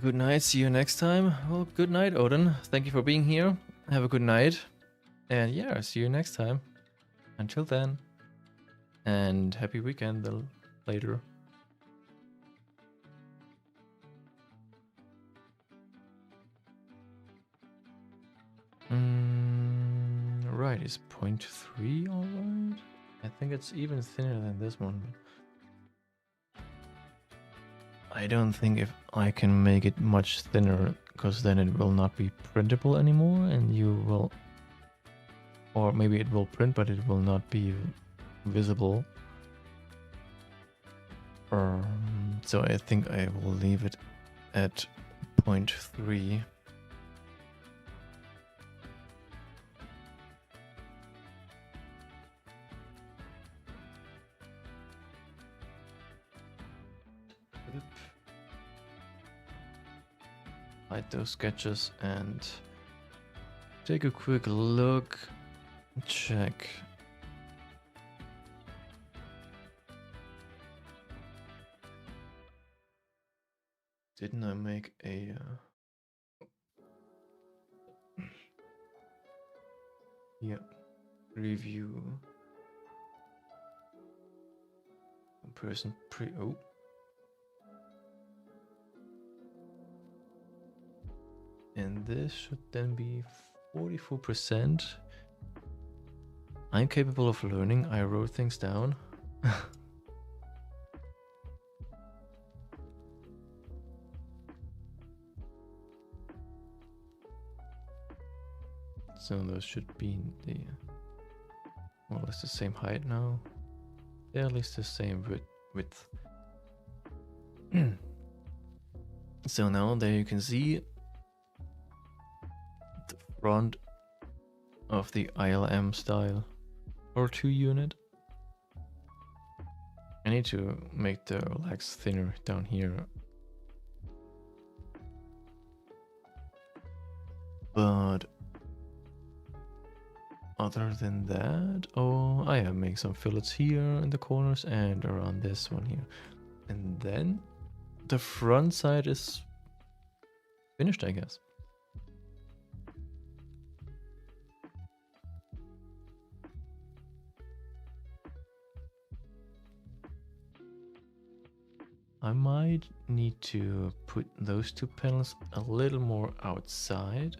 Good night. See you next time. Well, good night, Odin. Thank you for being here. Have a good night. And yeah, see you next time. Until then. And happy weekend later. Right, is 0.3 alright? I think it's even thinner than this one. I don't think if I can make it much thinner because then it will not be printable anymore, and you will, or maybe it will print, but it will not be visible. So I think I will leave it at 0.3. Hide those sketches and take a quick look. Check. Didn't I make a yeah, review comparison oh. And this should then be 44%. I'm capable of learning. I wrote things down. So those should be the, well, it's the same height now. Yeah, at least the same width. So now there you can see the front of the ILM style R2-Unit. I need to make the legs thinner down here. But other than that, oh, I have made some fillets here in the corners and around this one here. And then the front side is finished, I guess. I might need to put those two panels a little more outside.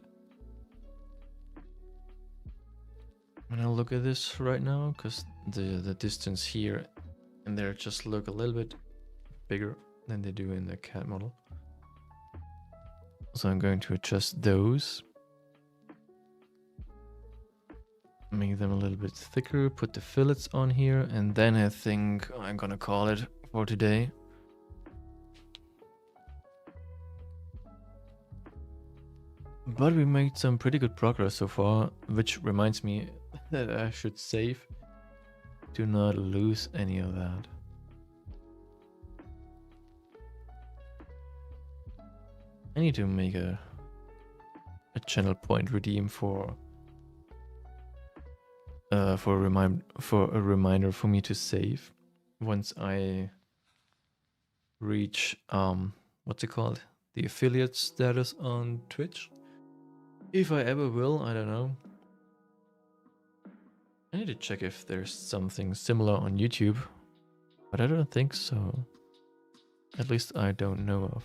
When I look at this right now, because the distance here and there just look a little bit bigger than they do in the CAD model. So I'm going to adjust those. Make them a little bit thicker, put the fillets on here, and then I think I'm gonna call it for today. But we made some pretty good progress so far, which reminds me that I should save. Do not lose any of that. I need to make a channel point redeem for a reminder for me to save once I reach what's it called? The affiliate status on Twitch. If I ever will, I don't know. I need to check if there's something similar on YouTube, but I don't think so. At least I don't know of.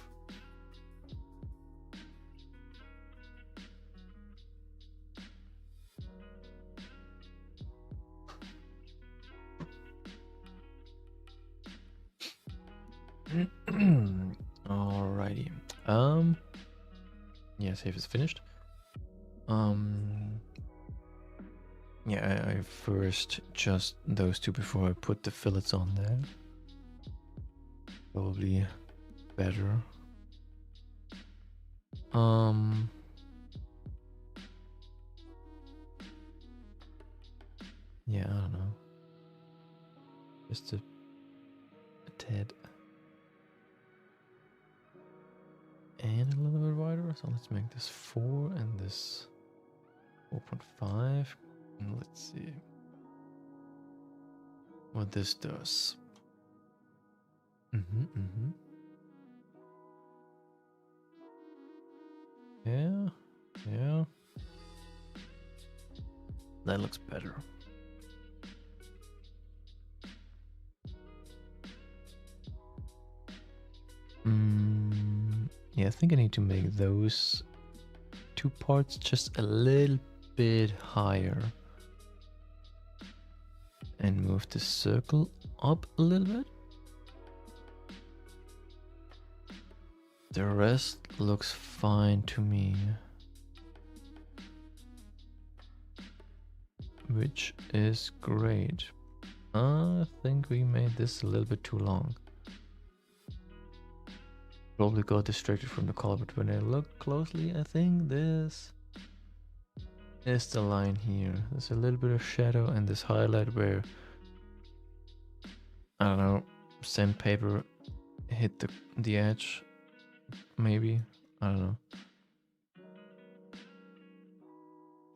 Alrighty. Yeah, save is finished. Yeah, I first just those two before I put the fillets on there. Probably better. Yeah, I don't know. Just a tad. And a little bit wider. So let's make this 4 and this 4.5. And let's see what this does. Yeah, yeah. That looks better. Yeah, I think I need to make those two parts just a little bit higher. And move the circle up a little bit. The rest looks fine to me. Which is great. I think we made this a little bit too long. Probably got distracted from the color, but when I look closely, I think this is the line here. There's a little bit of shadow and this highlight where, I don't know, sandpaper hit the edge, maybe. I don't know.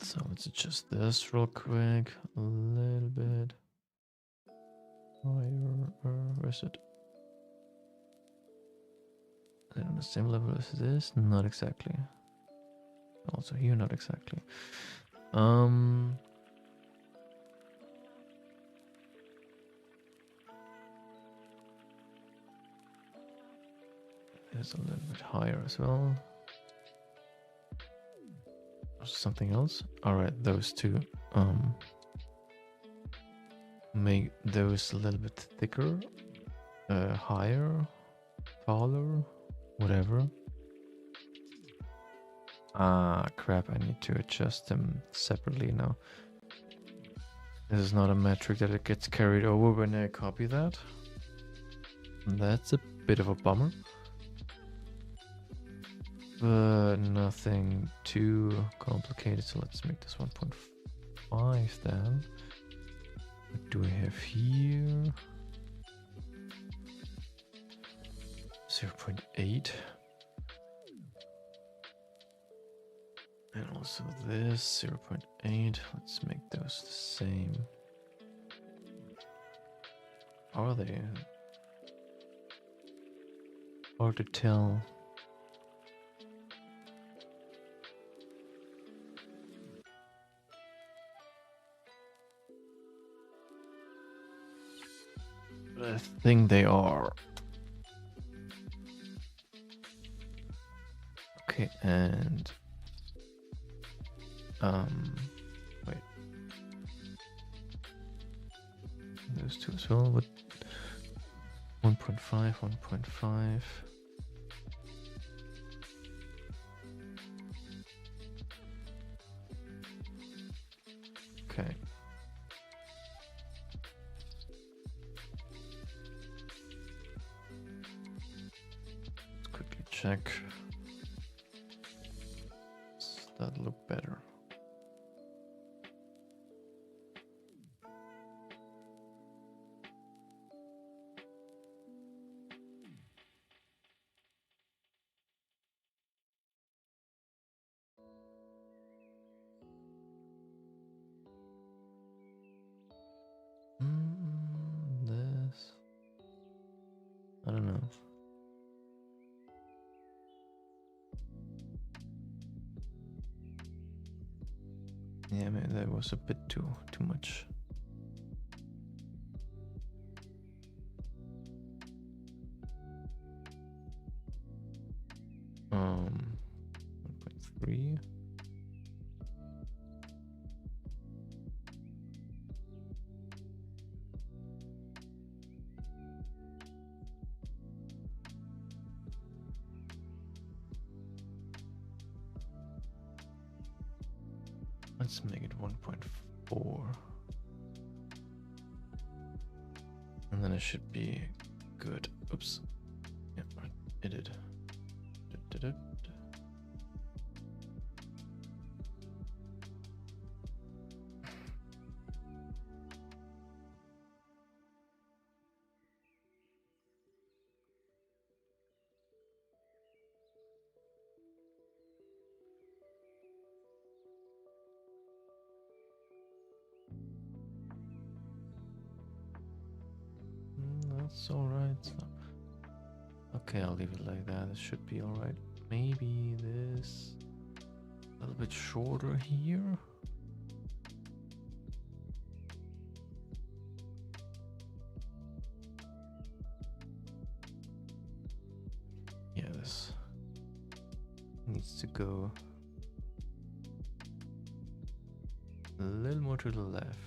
So let's adjust this real quick, a little bit higher. Where is it? Is it on the same level as this? Not exactly. Also here, not exactly. It's a little bit higher as well. Something else? Alright, those two. Make those a little bit thicker, higher, taller, whatever. Ah, crap, I need to adjust them separately now. This is not a metric that it gets carried over when I copy that. That's a bit of a bummer. But nothing too complicated, so let's make this 1.5 then. What do we have here? 0.8. And also this 0.8. Let's make those the same. Are they? Hard to tell. But I think they are. Okay, and wait. Those two as well. What? 1.5, 1.5. Okay. Let's quickly check. Does that look better? This. I don't know. Yeah, maybe that was a bit too much. Um, 1.3. Let's make it 1.4. And then it should be good. Oops. Yeah, it did. That's alright. So. Okay, I'll leave it like that. It should be alright. Maybe this a little bit shorter here. Yeah, this needs to go a little more to the left.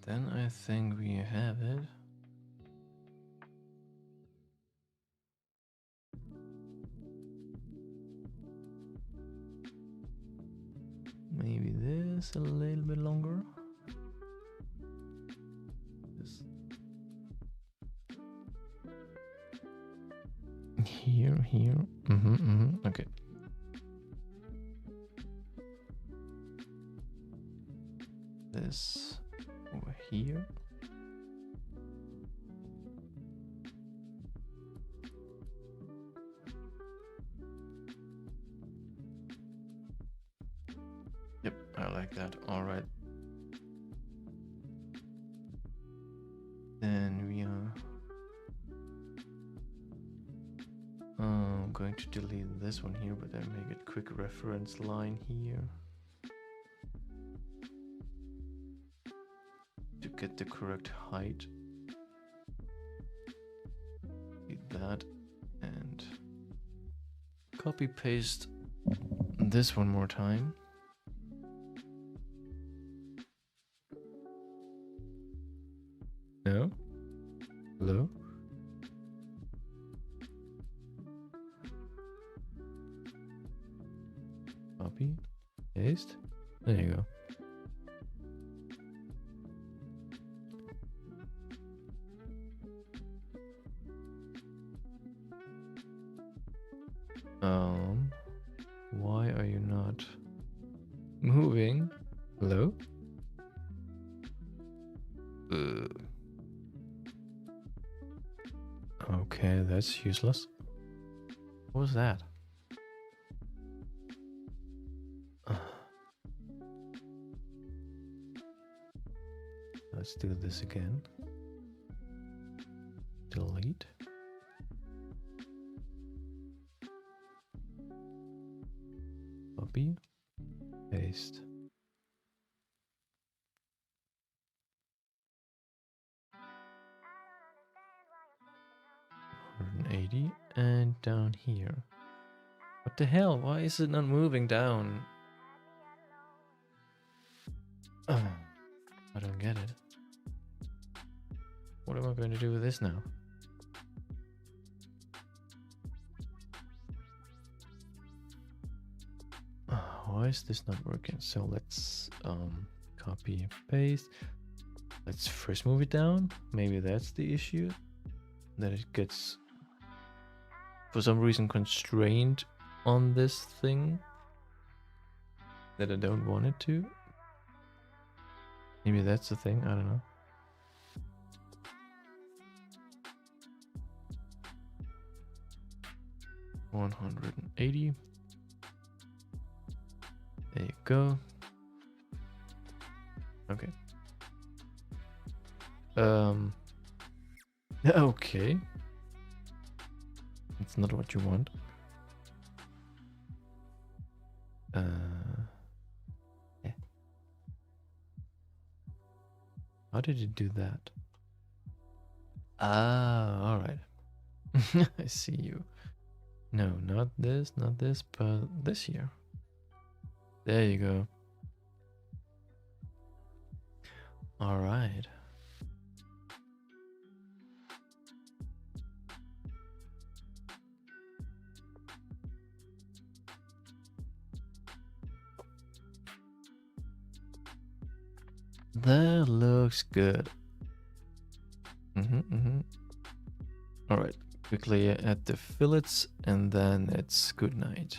then I think we have it. Maybe this a little bit longer. This. Here. Okay. This over here. Yep, I like that. All right. Then we are going to delete this one here, but then make a quick reference line here to get the correct height. Delete that and copy paste this one more time. No? Hello? Copy, paste. There you go. Why are you not moving? Hello? Okay, that's useless. What was that? Let's do this again. Delete. Copy. Paste. $180 and down here. What the hell? Why is it not moving down? I don't get it. What am I going to do with this now? Why is this not working? So let's copy paste. Let's first move it down. Maybe that's the issue. That it gets for some reason constrained on this thing that I don't want it to. Maybe that's the thing, I don't know. $180. There you go. Okay. Okay. It's not what you want. Yeah. How did it do that? Ah, alright. I see you. No, not this, but this here. There you go. Alright. That looks good. Alright, quickly add the fillets and then it's good night.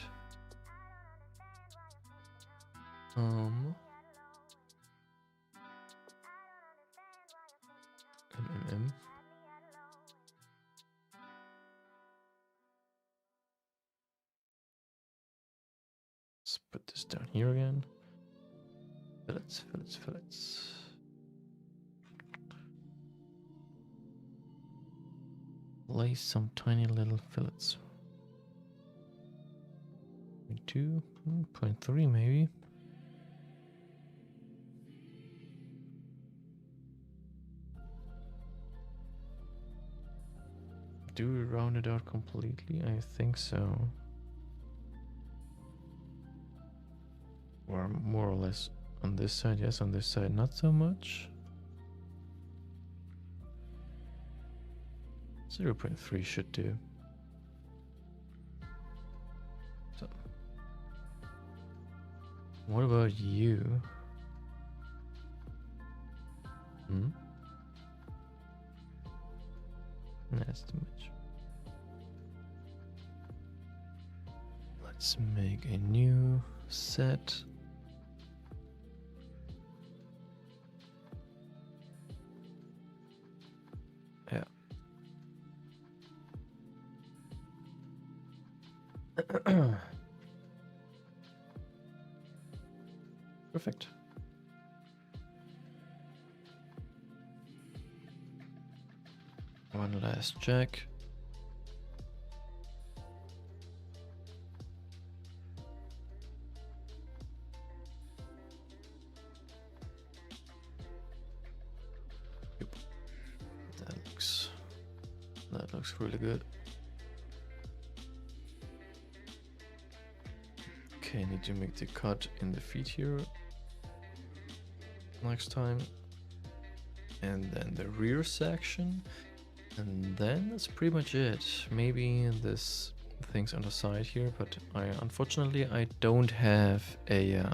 Let's put this down here again. Fillets. Place some tiny little fillets. 0.2, 0.3 maybe. Do we round it out completely? I think so. Or more or less on this side, yes, on this side, not so much. 0.3 should do. So, what about you? That's too much. Let's make a new set. Yeah. Perfect. One last check. Yep. That looks really good. Okay, need to make the cut in the feet here next time. And then the rear section. And then that's pretty much it. Maybe this things on the side here, but unfortunately I don't have a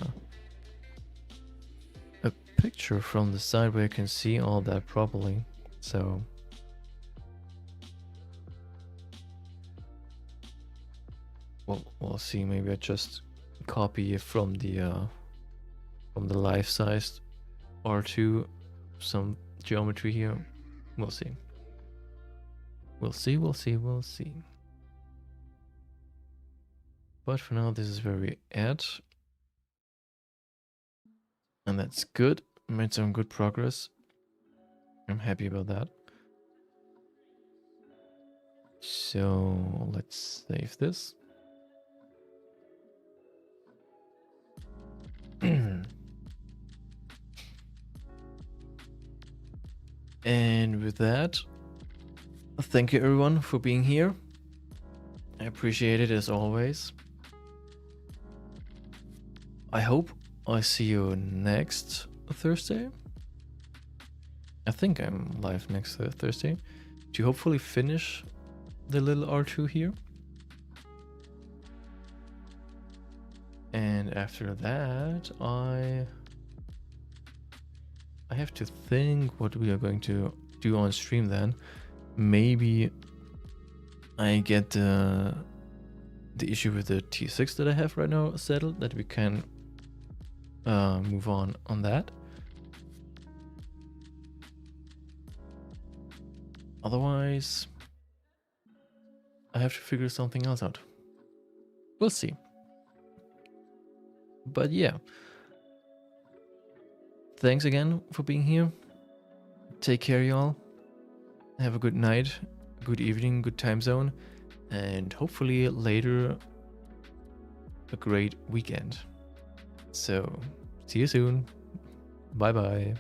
picture from the side where I can see all that properly. So we'll see. Maybe I just copy it from the life-sized R2, some geometry here. We'll see. We'll see. But for now, this is where we at. And that's good. Made some good progress. I'm happy about that. So let's save this. And with that, thank you everyone for being here. I appreciate it as always. I hope I see you next Thursday. I think I'm live next Thursday to hopefully finish the little R2 here. And after that, I have to think what we are going to do on stream then. Maybe I get the issue with the T6 that I have right now settled, that we can move on that. Otherwise, I have to figure something else out. We'll see. But yeah, thanks again for being here. Take care, y'all. Have a good night, good evening, good time zone, and hopefully later a great weekend. So, see you soon. Bye bye.